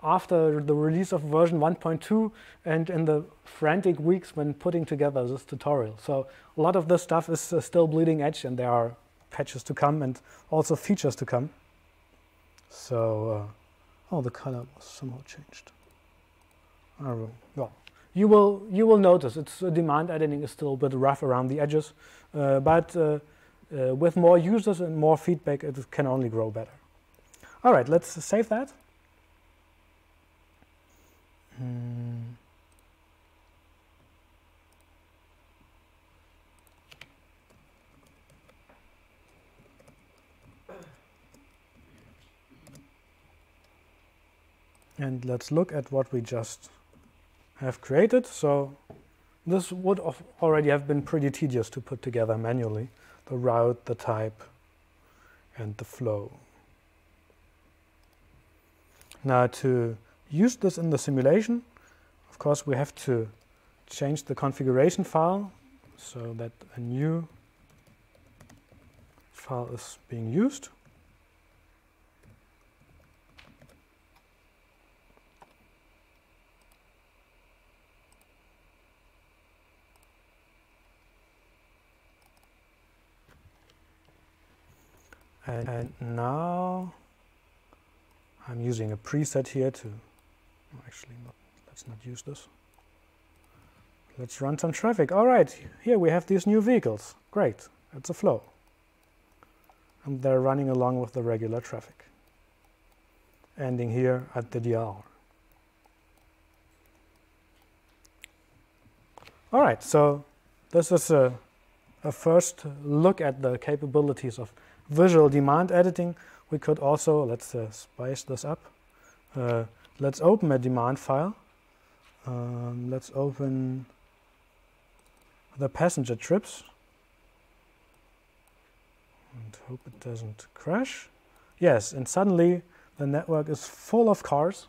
after the release of version 1.2 and in the frantic weeks when putting together this tutorial. So a lot of this stuff is still bleeding edge, and there are patches to come and also features to come. So, oh, the color was somehow changed. Well, you will notice it's demand editing is still a bit rough around the edges, but with more users and more feedback, it can only grow better. All right, let's save that. And let's look at what we just have created. So this would already have been pretty tedious to put together manually. The route, the type, and the flow. Now to use this in the simulation, of course, we have to change the configuration file so that a new file is being used. And now I'm using a preset here to, actually not, let's not use this. Let's run some traffic. All right, here we have these new vehicles. Great, it's a flow. And they're running along with the regular traffic, ending here at the DLR. All right, so this is a first look at the capabilities of visual demand editing. We could also, let's spice this up. Let's open a demand file. Let's open the passenger trips. And hope it doesn't crash. Yes, and suddenly the network is full of cars.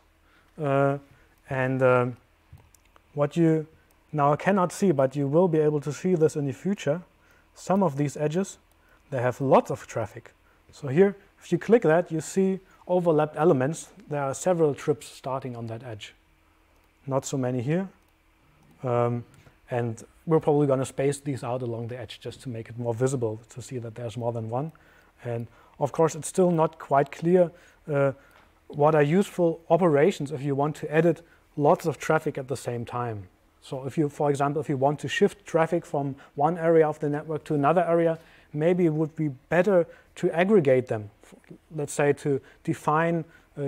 And what you now cannot see, but you will be able to see this in the future, some of these edges, they have lots of traffic. So here, if you click that, you see overlapped elements. There are several trips starting on that edge. Not so many here. And we're probably going to space these out along the edge just to make it more visible to see that there's more than one. And of course, it's still not quite clear what are useful operations if you want to edit lots of traffic at the same time. So if you, for example, if you want to shift traffic from one area of the network to another area, maybe it would be better to aggregate them. Let's say to define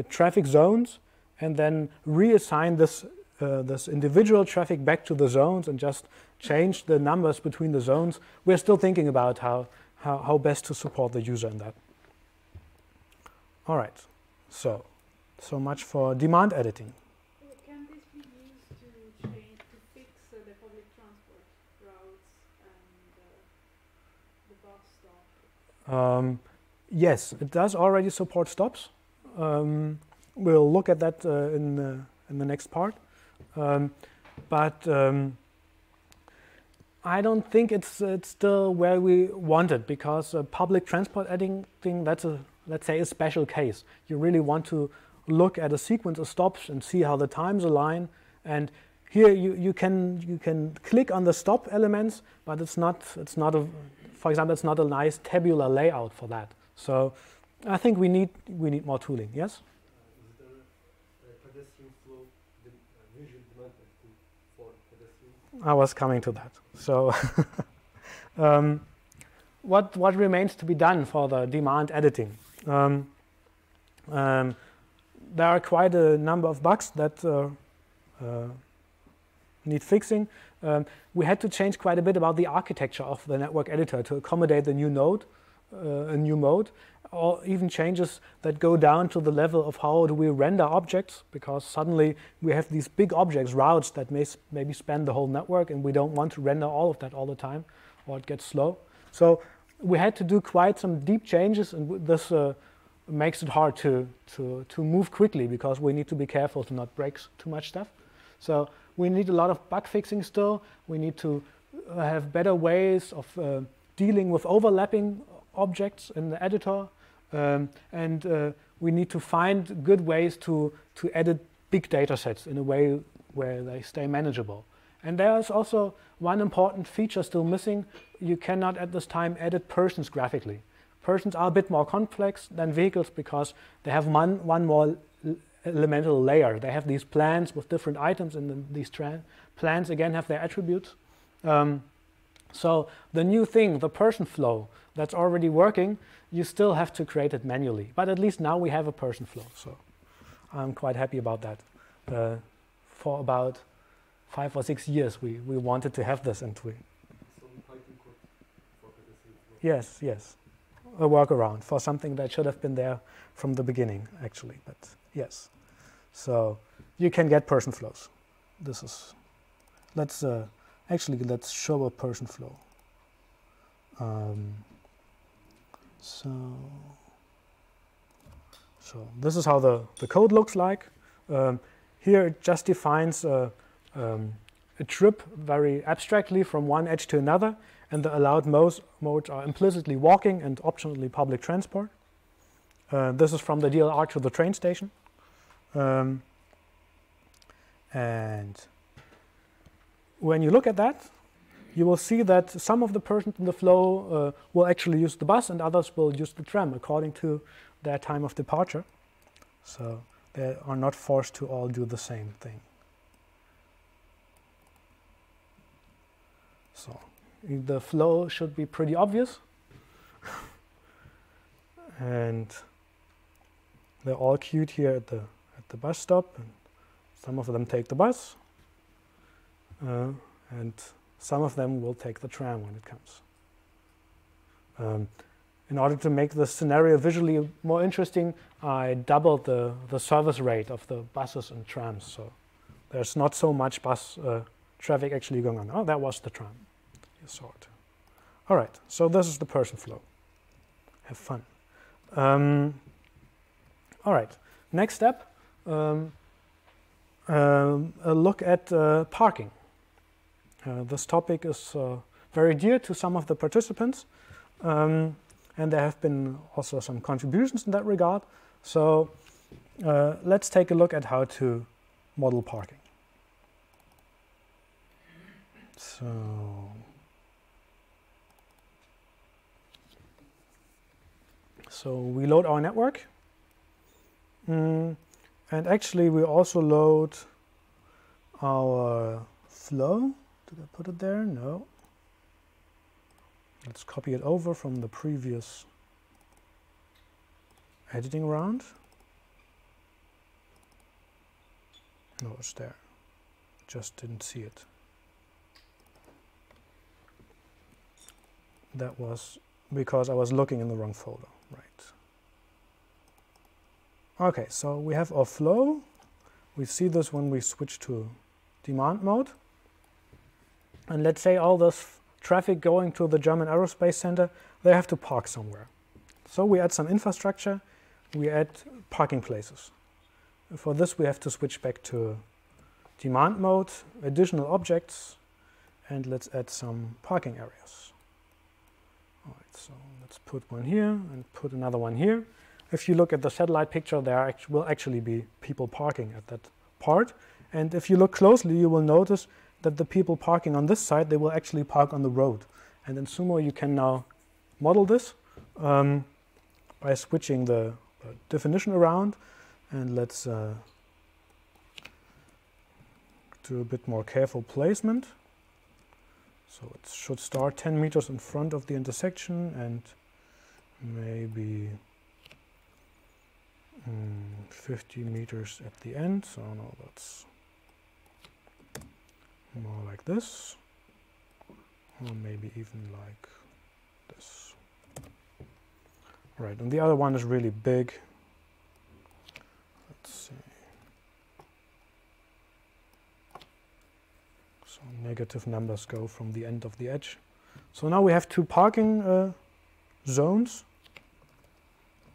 traffic zones and then reassign this individual traffic back to the zones and just change the numbers between the zones. We're still thinking about how best to support the user in that. All right, so much for demand editing. Can this be used to fix the public transport routes and the bus stop? Yes, it does already support stops. We'll look at that in the next part. But I don't think it's still where we want it, because public transport editing, that's let's say a special case. You really want to look at a sequence of stops and see how the times align. And here you can click on the stop elements, but it's not a, for example, it's not a nice tabular layout for that. So I think we need more tooling. Yes. Is there a pedestrian flow visual demand editing for pedestrians? I was coming to that. So what remains to be done for the demand editing? There are quite a number of bugs that need fixing. We had to change quite a bit about the architecture of the network editor to accommodate the new node, a new mode, or even changes that go down to the level of how do we render objects, because suddenly we have these big objects, routes that maybe span the whole network, and we don't want to render all of that all the time, or it gets slow. So we had to do quite some deep changes, and this makes it hard to move quickly, because we need to be careful to not break too much stuff. So we need a lot of bug fixing still. We need to have better ways of dealing with overlapping objects in the editor, and we need to find good ways to edit big data sets in a way where they stay manageable. And there is also one important feature still missing. You cannot at this time edit persons graphically. Persons are a bit more complex than vehicles because they have one more elemental layer. They have these plans with different items, and then these plans again have their attributes. So the new thing, the person flow, that's already working, you still have to create it manually. But at least now we have a person flow. So I'm quite happy about that. For about 5 or 6 years, we wanted to have this, and we... Some Python code for pedestrians. Yes. A workaround for something that should have been there from the beginning, actually. But yes. So you can get person flows. This is... Let's show a person flow. So this is how the code looks like. Here it just defines a trip very abstractly from one edge to another, and the allowed modes are implicitly walking and optionally public transport. This is from the DLR to the train station. And when you look at that, you will see that some of the persons in the flow will actually use the bus and others will use the tram according to their time of departure. So they are not forced to all do the same thing. So the flow should be pretty obvious. And they're all queued here at the bus stop. And some of them take the bus. And some of them will take the tram when it comes. In order to make the scenario visually more interesting, I doubled the service rate of the buses and trams. So there's not so much bus traffic actually going on. Oh, that was the tram. You saw it. All right, so this is the person flow. Have fun. All right, next step, a look at parking. This topic is very dear to some of the participants, and there have been also some contributions in that regard. So let's take a look at how to model parking. So we load our network, and actually we also load our flow. Did I put it there? No. Let's copy it over from the previous editing round. No, it's there. Just didn't see it. That was because I was looking in the wrong folder, right? Okay, so we have our flow. We see this when we switch to demand mode. And let's say all this traffic going to the German Aerospace Center, they have to park somewhere. So we add some infrastructure, we add parking places. For this we have to switch back to demand mode, additional objects, and let's add some parking areas. All right, so let's put one here and put another one here. If you look at the satellite picture, there will actually be people parking at that part. And if you look closely, you will notice that the people parking on this side, they will actually park on the road. And in Sumo, you can now model this by switching the definition around. And let's do a bit more careful placement. So it should start 10 meters in front of the intersection and maybe 50 meters at the end. So no, that's more like this, or maybe even like this. Right, and the other one is really big. Let's see. So negative numbers go from the end of the edge. So now we have two parking zones.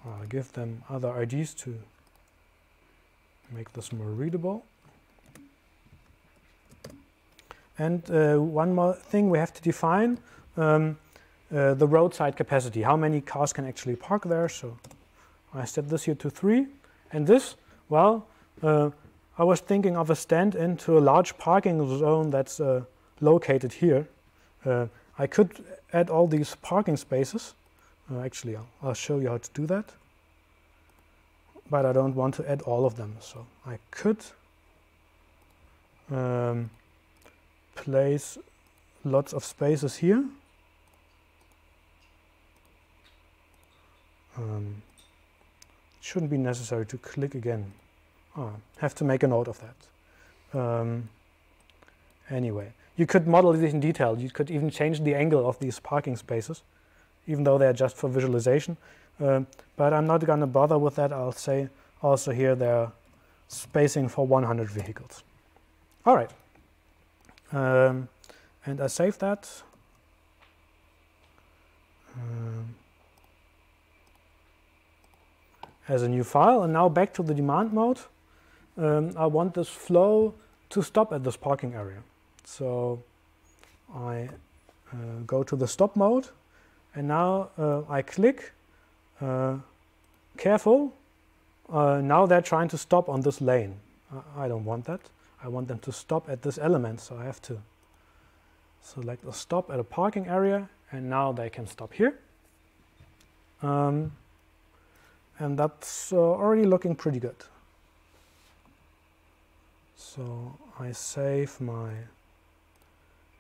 I'll give them other IDs to make this more readable. And one more thing we have to define, the roadside capacity. How many cars can actually park there? So I set this here to 3. And this, well, I was thinking of a stand-in to a large parking zone that's located here. I could add all these parking spaces. Actually, I'll show you how to do that. But I don't want to add all of them. So I could place lots of spaces here. It shouldn't be necessary to click again. Have to make a note of that. Anyway, you could model this in detail. You could even change the angle of these parking spaces, even though they're just for visualization. But I'm not going to bother with that. I'll say also here they're spacing for 100 vehicles. All right. And I save that. As a new file. And now back to the demand mode. I want this flow to stop at this parking area. So I go to the stop mode. And now I click. Careful. Now they're trying to stop on this lane. I don't want that. I want them to stop at this element. So I have to select a stop at a parking area. And now they can stop here. And that's already looking pretty good. So I save my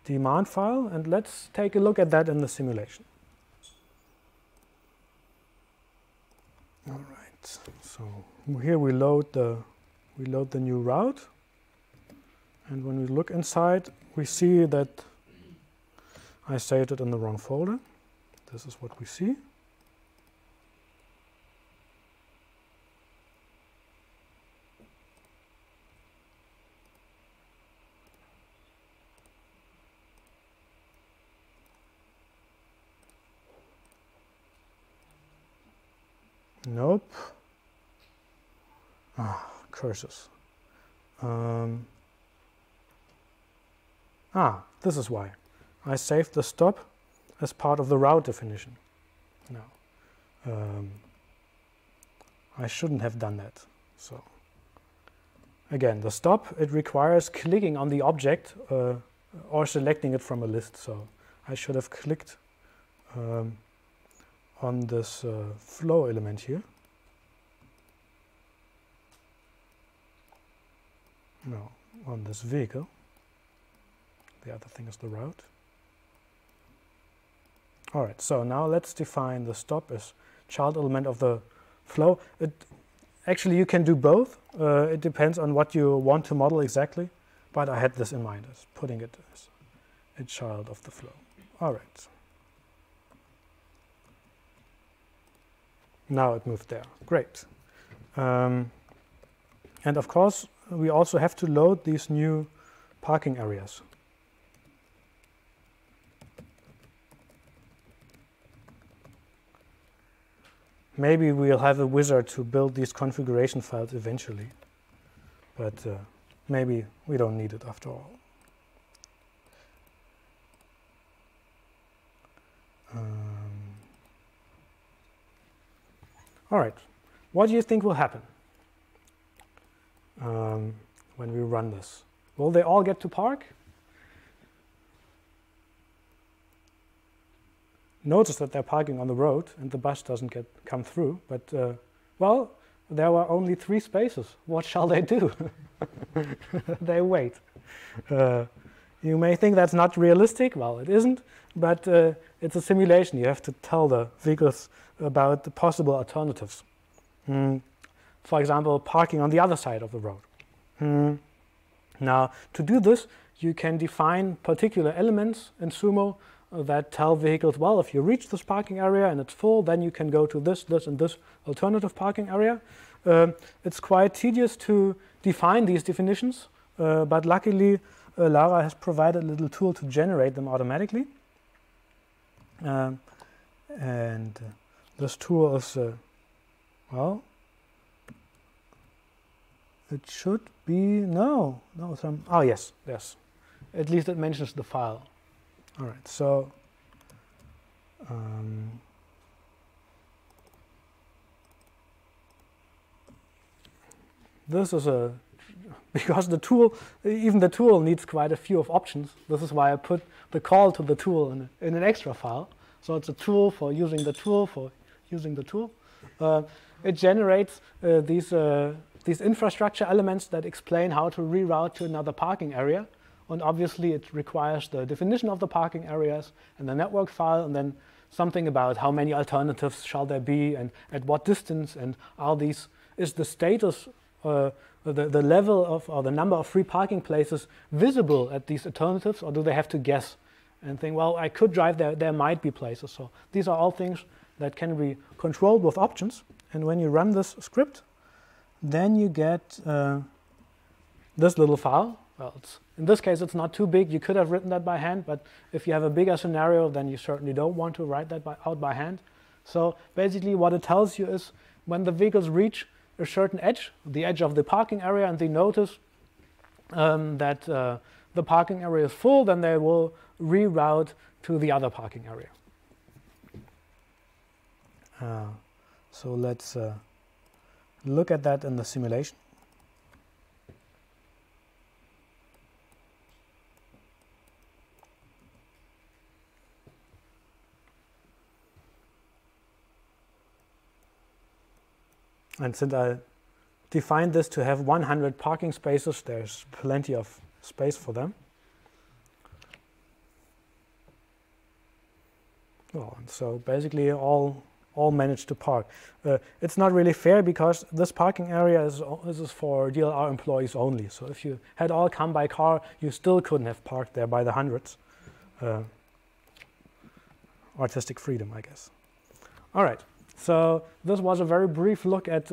demand file. And let's take a look at that in the simulation. All right, so here we load the new route, and when we look inside, we see that I saved it in the wrong folder. This is what we see. Nope. Curses. This is why. I saved the stop as part of the route definition. No. I shouldn't have done that. So again, the stop, it requires clicking on the object or selecting it from a list. So I should have clicked on this flow element here. No, on this vehicle. The other thing is the route. All right, so now let's define the stop as child element of the flow. Actually, you can do both. It depends on what you want to model exactly, but I had this in mind as putting it as a child of the flow. All right. Now it moved there. Great. And of course, we also have to load these new parking areas. Maybe we'll have a wizard to build these configuration files eventually, but maybe we don't need it after all. All right, what do you think will happen when we run this? Will they all get to park? Notice that they're parking on the road and the bus doesn't come through, but well, there were only 3 spaces. What shall they do? They wait. You may think that's not realistic. Well, it isn't, but it's a simulation. You have to tell the vehicles about the possible alternatives. For example, parking on the other side of the road. Now, to do this, you can define particular elements in SUMO that tell vehicles, well, if you reach this parking area and it's full, then you can go to this, and this alternative parking area. It's quite tedious to define these definitions, but luckily Lara has provided a little tool to generate them automatically. And this tool is, well, it should be, oh yes, at least it mentions the file. All right, so this is because even the tool needs quite a few of options. This is why I put the call to the tool in an extra file. So it's a tool for using the tool. It generates these infrastructure elements that explain how to reroute to another parking area. And obviously, it requires the definition of the parking areas and the network file, and then something about how many alternatives shall there be, and at what distance, and is the status, the level of, or the number of free parking places visible at these alternatives, or do they have to guess and think, well, I could drive there, there might be places. So these are all things that can be controlled with options. And when you run this script, then you get this little file. Well, in this case, it's not too big. You could have written that by hand, but if you have a bigger scenario, then you certainly don't want to write that out by hand. So basically what it tells you is when the vehicles reach a certain edge, the edge of the parking area, and they notice that the parking area is full, then they will reroute to the other parking area. So let's look at that in the simulation. And since I defined this to have 100 parking spaces, there's plenty of space for them. Well, and so basically all managed to park. It's not really fair because this parking area is for DLR employees only. So if you had all come by car, you still couldn't have parked there by the hundreds. Artistic freedom, I guess. All right. So this was a very brief look at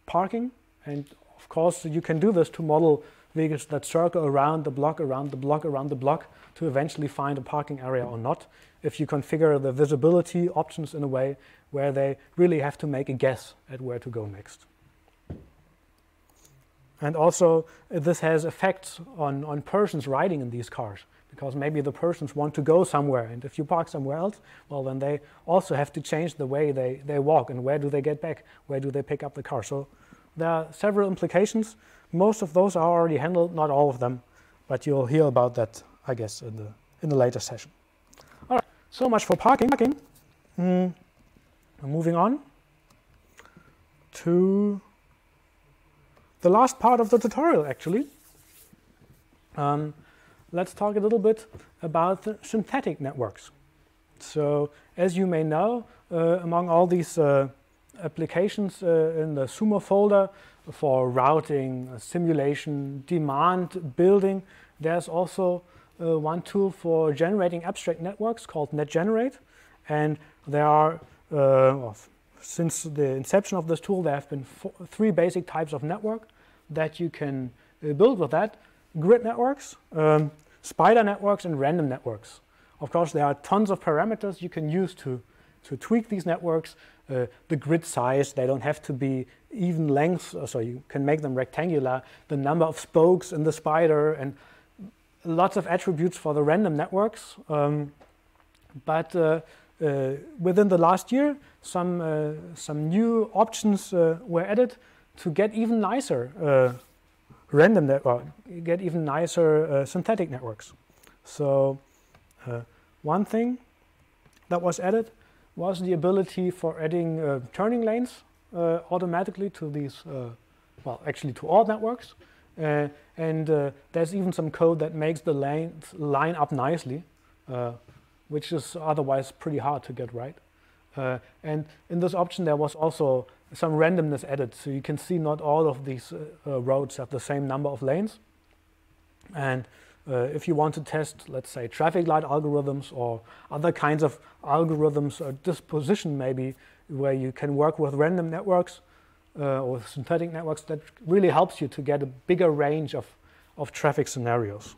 parking, and of course you can do this to model vehicles that circle around the block, around the block, around the block to eventually find a parking area or not, if you configure the visibility options in a way where they really have to make a guess at where to go next. And also this has effects on persons riding in these cars, because maybe the persons want to go somewhere, and if you park somewhere else, well, then they also have to change the way they walk, and where do they get back, where do they pick up the car. So there are several implications. Most of those are already handled, not all of them, but you'll hear about that, I guess, in the later session. All right, so much for parking. Moving on to the last part of the tutorial, actually. Let's talk a little bit about the synthetic networks. So, as you may know, among all these applications in the SUMO folder for routing, simulation, demand building, there's also one tool for generating abstract networks called NetGenerate. And there are, since the inception of this tool, there have been three basic types of network that you can build with that. Grid networks, spider networks, and random networks. Of course, there are tons of parameters you can use to tweak these networks. The grid size, they don't have to be even lengths, so you can make them rectangular. The number of spokes in the spider, and lots of attributes for the random networks. But within the last year, some new options were added to get even nicer get even nicer synthetic networks. So one thing that was added was the ability for adding turning lanes automatically to these, actually to all networks. And there's even some code that makes the lanes line up nicely, which is otherwise pretty hard to get right. And in this option, there was also some randomness added, so you can see not all of these roads have the same number of lanes. And if you want to test, let's say, traffic light algorithms or other kinds of algorithms or disposition maybe, where you can work with random networks or synthetic networks, that really helps you to get a bigger range of traffic scenarios.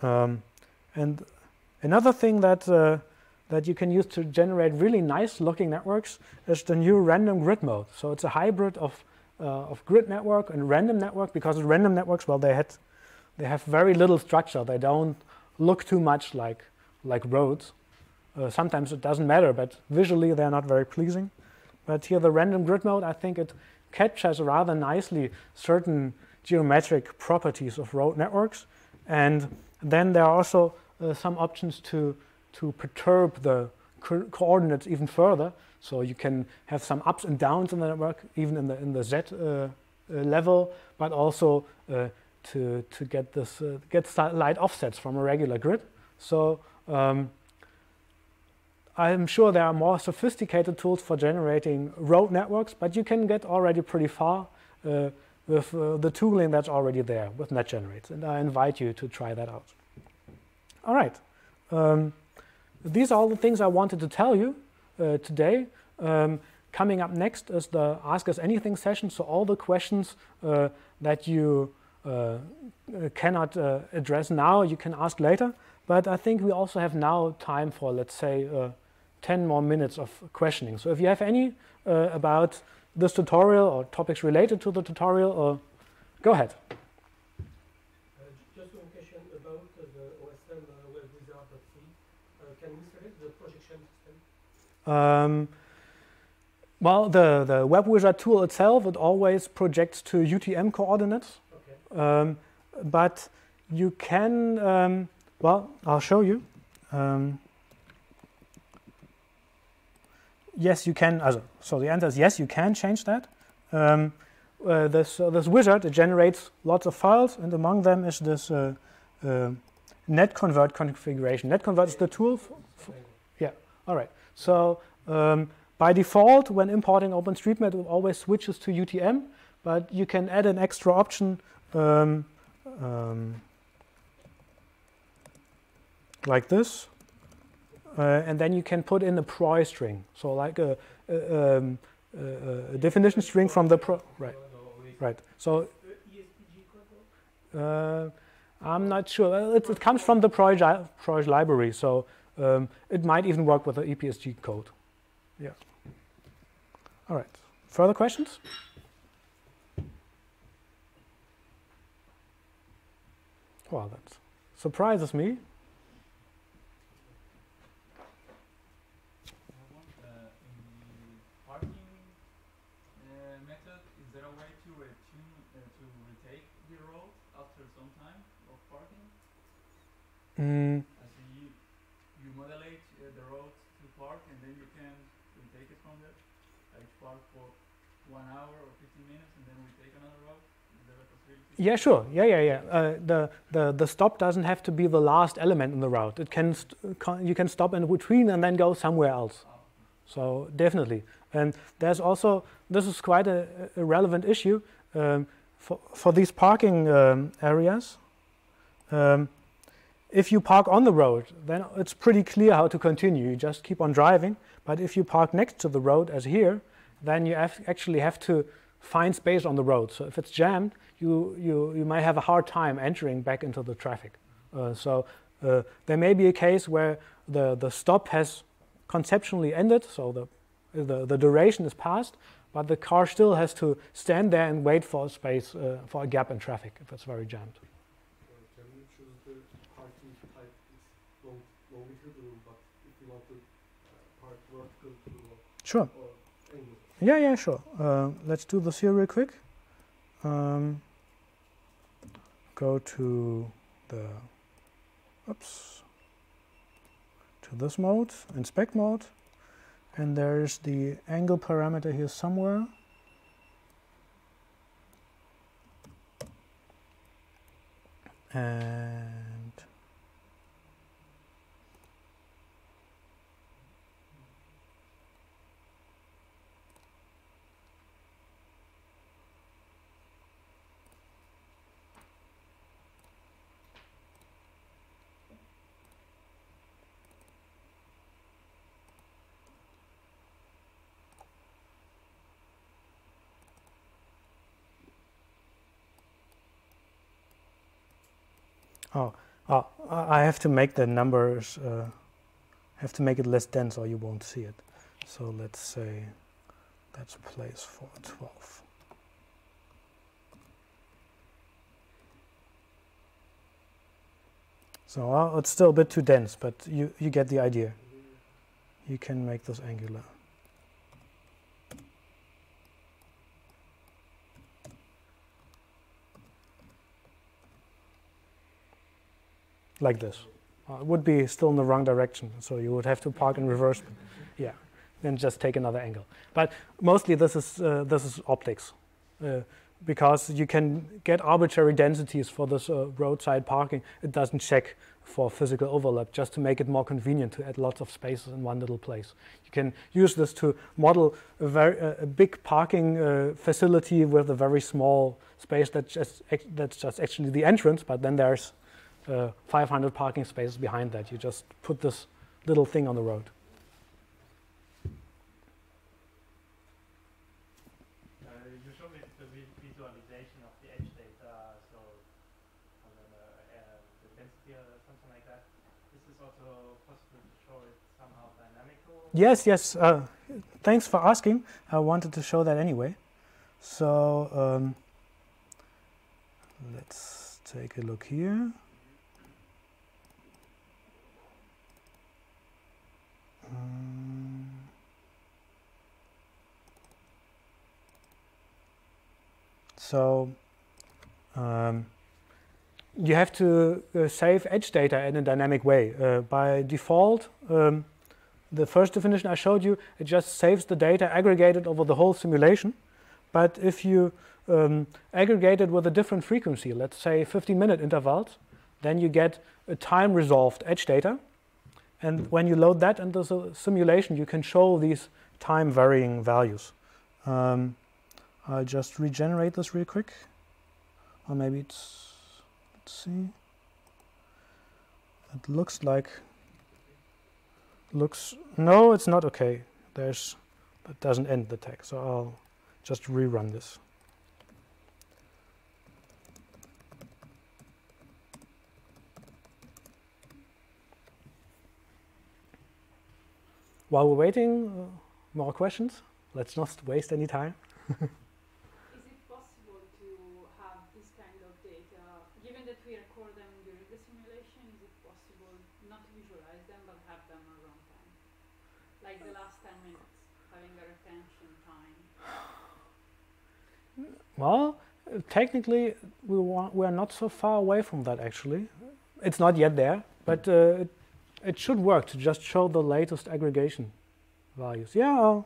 And another thing that you can use to generate really nice looking networks is the new random grid mode. So it's a hybrid of grid network and random network, because random networks, well, they have very little structure. They don't look too much like roads. Sometimes it doesn't matter, but visually they're not very pleasing. But here the random grid mode, I think it captures rather nicely certain geometric properties of road networks. And then there are also some options to perturb the coordinates even further. So you can have some ups and downs in the network, even in the Z level, but also to get this get slight offsets from a regular grid. So I'm sure there are more sophisticated tools for generating road networks, but you can get already pretty far with the tooling that's already there with NetGenerate, and I invite you to try that out. All right. These are all the things I wanted to tell you today. Coming up next is the Ask Us Anything session, so all the questions that you cannot address now, you can ask later. But I think we also have now time for, let's say, 10 more minutes of questioning. So if you have any about this tutorial or topics related to the tutorial, go ahead. Just one question about the OSM web wizard.c. Can we select the projection system? Well, the web wizard tool itself, it always projects to UTM coordinates. Okay. But you can, well, I'll show you. Yes, you can. So the answer is yes, you can change that. This wizard, it generates lots of files, and among them is this netconvert configuration. Netconvert is the tool. Yeah. All right. So by default, when importing OpenStreetMap, it always switches to UTM, but you can add an extra option like this, and then you can put in a PROI string, so like a definition string from the right. Right. So I'm not sure. It comes from the PROI library, so it might even work with the EPSG code. Yeah. All right. Further questions? Well, that surprises me. So you modulate the road to park, and then you can retake it from there. Like park for 1 hour or 15 minutes, and then we take another road. Yeah, sure. The stop doesn't have to be the last element in the route. It can you can stop in between and then go somewhere else. So definitely. And there's also, this is quite a relevant issue for these parking areas. If you park on the road, then it's pretty clear how to continue. You just keep on driving. But if you park next to the road, as here, then you actually have to find space on the road. So if it's jammed, you might have a hard time entering back into the traffic. There may be a case where the stop has conceptually ended, so the duration is passed, but the car still has to stand there and wait for a space, for a gap in traffic if it's very jammed. Can you choose the parking type? It's longitudinal, but if you want to park vertical to Sure. or angle. Yeah, sure. Let's do this here real quick. Go to the, to this mode, inspect mode, and there's the angle parameter here somewhere. And I have to make the numbers, have to make it less dense or you won't see it. So let's say that's place for 12. So it's still a bit too dense, but you get the idea. You can make this angular. Like this. It would be still in the wrong direction, so you would have to park in reverse. Yeah, then just take another angle. But mostly this is optics, because you can get arbitrary densities for this roadside parking. It doesn't check for physical overlap, just to make it more convenient to add lots of spaces in one little place. You can use this to model a big parking facility with a very small space that's just actually the entrance, but then there's 500 parking spaces behind that. You just put this little thing on the road. You showed me the visualization of the edge data, so the density or something like that. Is this also possible to show it somehow dynamical? Yes. Thanks for asking. I wanted to show that anyway. So let's take a look here. So you have to save edge data in a dynamic way. By default, the first definition I showed you, it just saves the data aggregated over the whole simulation. But if you aggregate it with a different frequency, let's say 15-minute intervals, then you get a time-resolved edge data. And when you load that into the simulation, you can show these time-varying values. I'll just regenerate this real quick. Or maybe it's, let's see. It looks like, no, it's not okay. That doesn't end the tag, so I'll just rerun this. While we're waiting, more questions? Let's not waste any time. Is it possible to have this kind of data, given that we record them during the simulation, is it possible not to visualize them but have them at runtime? Like the last 10 minutes, having a retention time? Well, technically, we're not so far away from that, actually. It's not yet there, but it should work to just show the latest aggregation values. Yeah,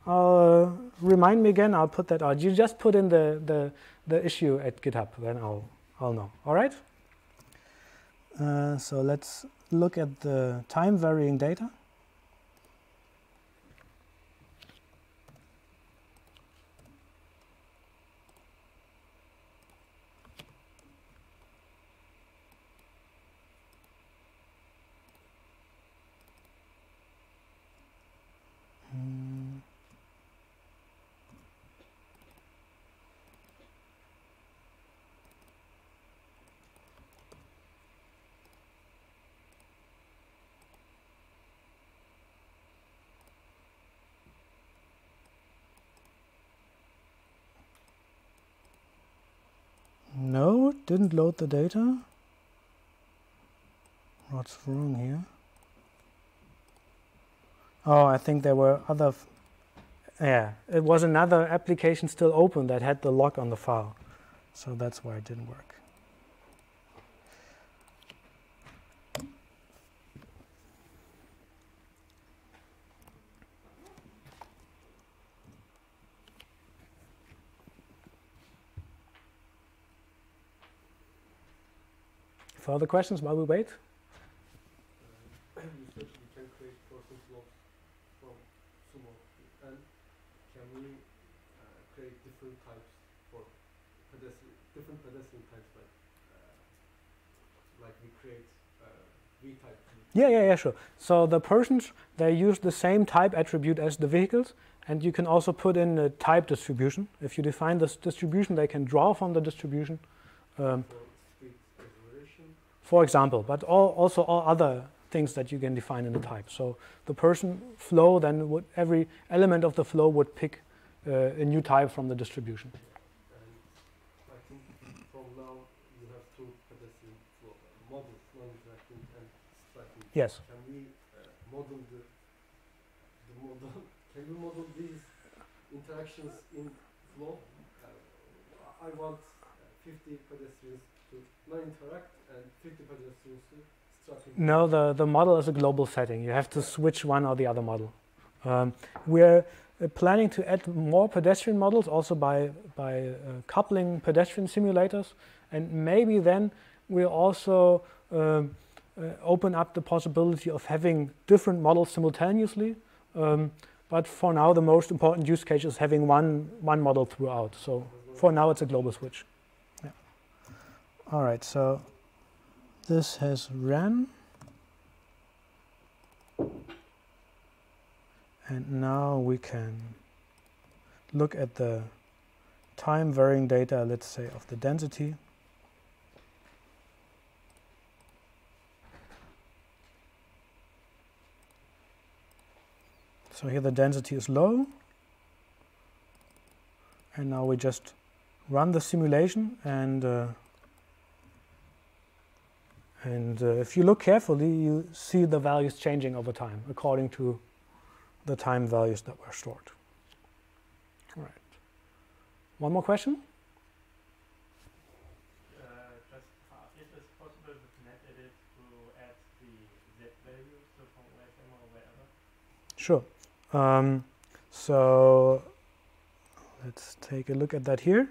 I'll remind remind me again, I'll put that out. You just put in the issue at GitHub, then I'll know. All right? So let's look at the time varying data. No, it didn't load the data. What's wrong here? Oh, I think there were other... yeah, it was another application still open that had the lock on the file. So that's why it didn't work. Further questions while we wait? You said we can create person flows from SUMO, and can we create different types for different pedestrian types, like we create V-type? Yeah, sure. So the persons, they use the same type attribute as the vehicles, and you can also put in a type distribution. If you define this distribution, they can draw from the distribution. For example, but also all other things that you can define in the type. So the person flow, then every element of the flow would pick a new type from the distribution. And I think from now you have two pedestrian flow models, non-interacting and striking. Yes. Can we model the model? Can we model these interactions in flow? I want 50 pedestrians to non-interact and 50 pedestrians to striking. No, the model is a global setting. You have to switch one or the other model. We're planning to add more pedestrian models also by coupling pedestrian simulators, and maybe then we'll also open up the possibility of having different models simultaneously. But for now, the most important use case is having one model throughout. So for now, it's a global switch. Yeah. All right, so this has ran. And now we can look at the time varying data, let's say, of the density. So here the density is low. And now we just run the simulation, and if you look carefully, you see the values changing over time according to the time values that were stored. All right. One more question? Just is it possible with NetEdit to add the Z values so from OSM or wherever? Sure. So let's take a look at that here.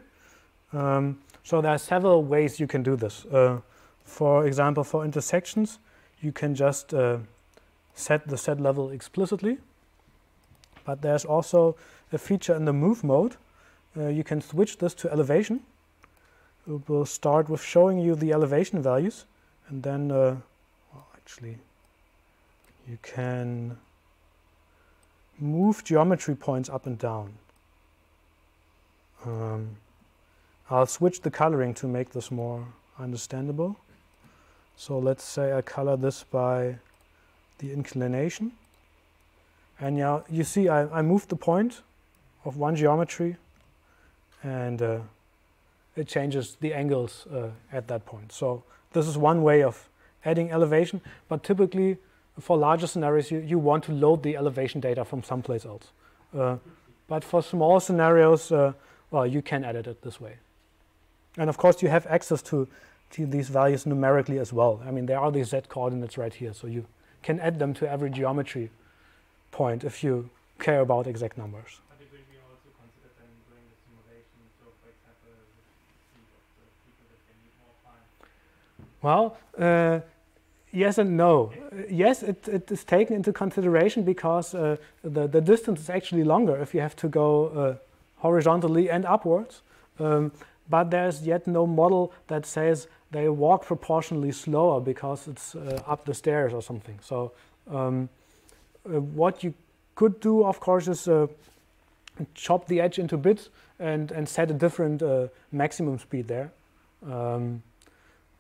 So there are several ways you can do this. For example, for intersections, you can just set the set level explicitly. But there's also a feature in the move mode. You can switch this to elevation. It will start with showing you the elevation values, and then, well, actually, you can move geometry points up and down. I'll switch the coloring to make this more understandable. So let's say I color this by the inclination. And now you see I moved the point of one geometry, and it changes the angles at that point. So this is one way of adding elevation, but typically for larger scenarios you want to load the elevation data from someplace else. But for small scenarios, well, you can edit it this way. And of course you have access to these values numerically as well. I mean, there are these Z coordinates right here, so you can add them to every geometry point if you care about exact numbers. But it will be also considered when doing the simulation? So, for example, see what the people that they need more time. Well, yes and no. Yes, it is taken into consideration because the distance is actually longer if you have to go horizontally and upwards. But there's yet no model that says they walk proportionally slower because it's up the stairs or something. So what you could do, of course, is chop the edge into bits and set a different maximum speed there.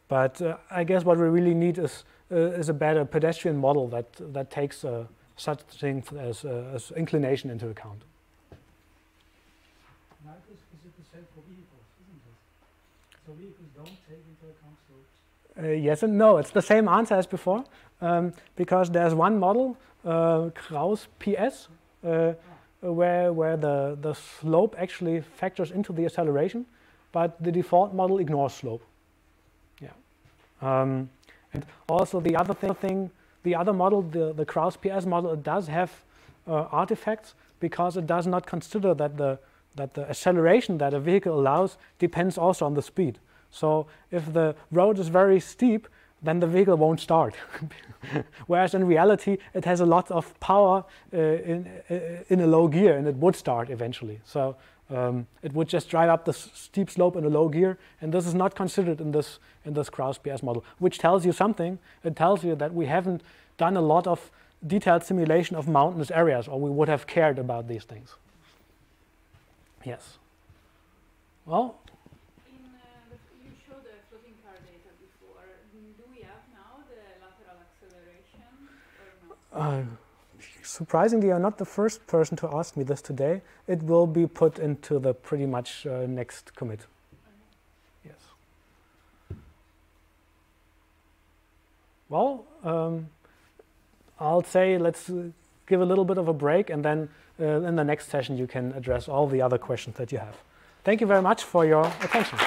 But I guess what we really need is a better pedestrian model that takes such things as inclination into account. Is it the same for vehicles, isn't it? So vehicles don't take into account slopes? Yes and no. It's the same answer as before, because there's one model, Kraus PS, where the slope actually factors into the acceleration, but the default model ignores slope. Yeah. And also the other thing, the other model, the Kraus PS model, it does have artifacts because it does not consider that the acceleration that a vehicle allows depends also on the speed. So if the road is very steep, then the vehicle won't start. Whereas in reality, it has a lot of power in a low gear, and it would start eventually. So it would just drive up the steep slope in a low gear, and this is not considered in this Kraus PS model, which tells you something. It tells you that we haven't done a lot of detailed simulation of mountainous areas, or we would have cared about these things. Yes. Well. You showed the floating car data before. Do we have now the lateral acceleration or not? Surprisingly, you're not the first person to ask me this today. It will be put into the pretty much next commit. Yes. Well, I'll say let's give a little bit of a break, and then in the next session you can address all the other questions that you have. Thank you very much for your attention.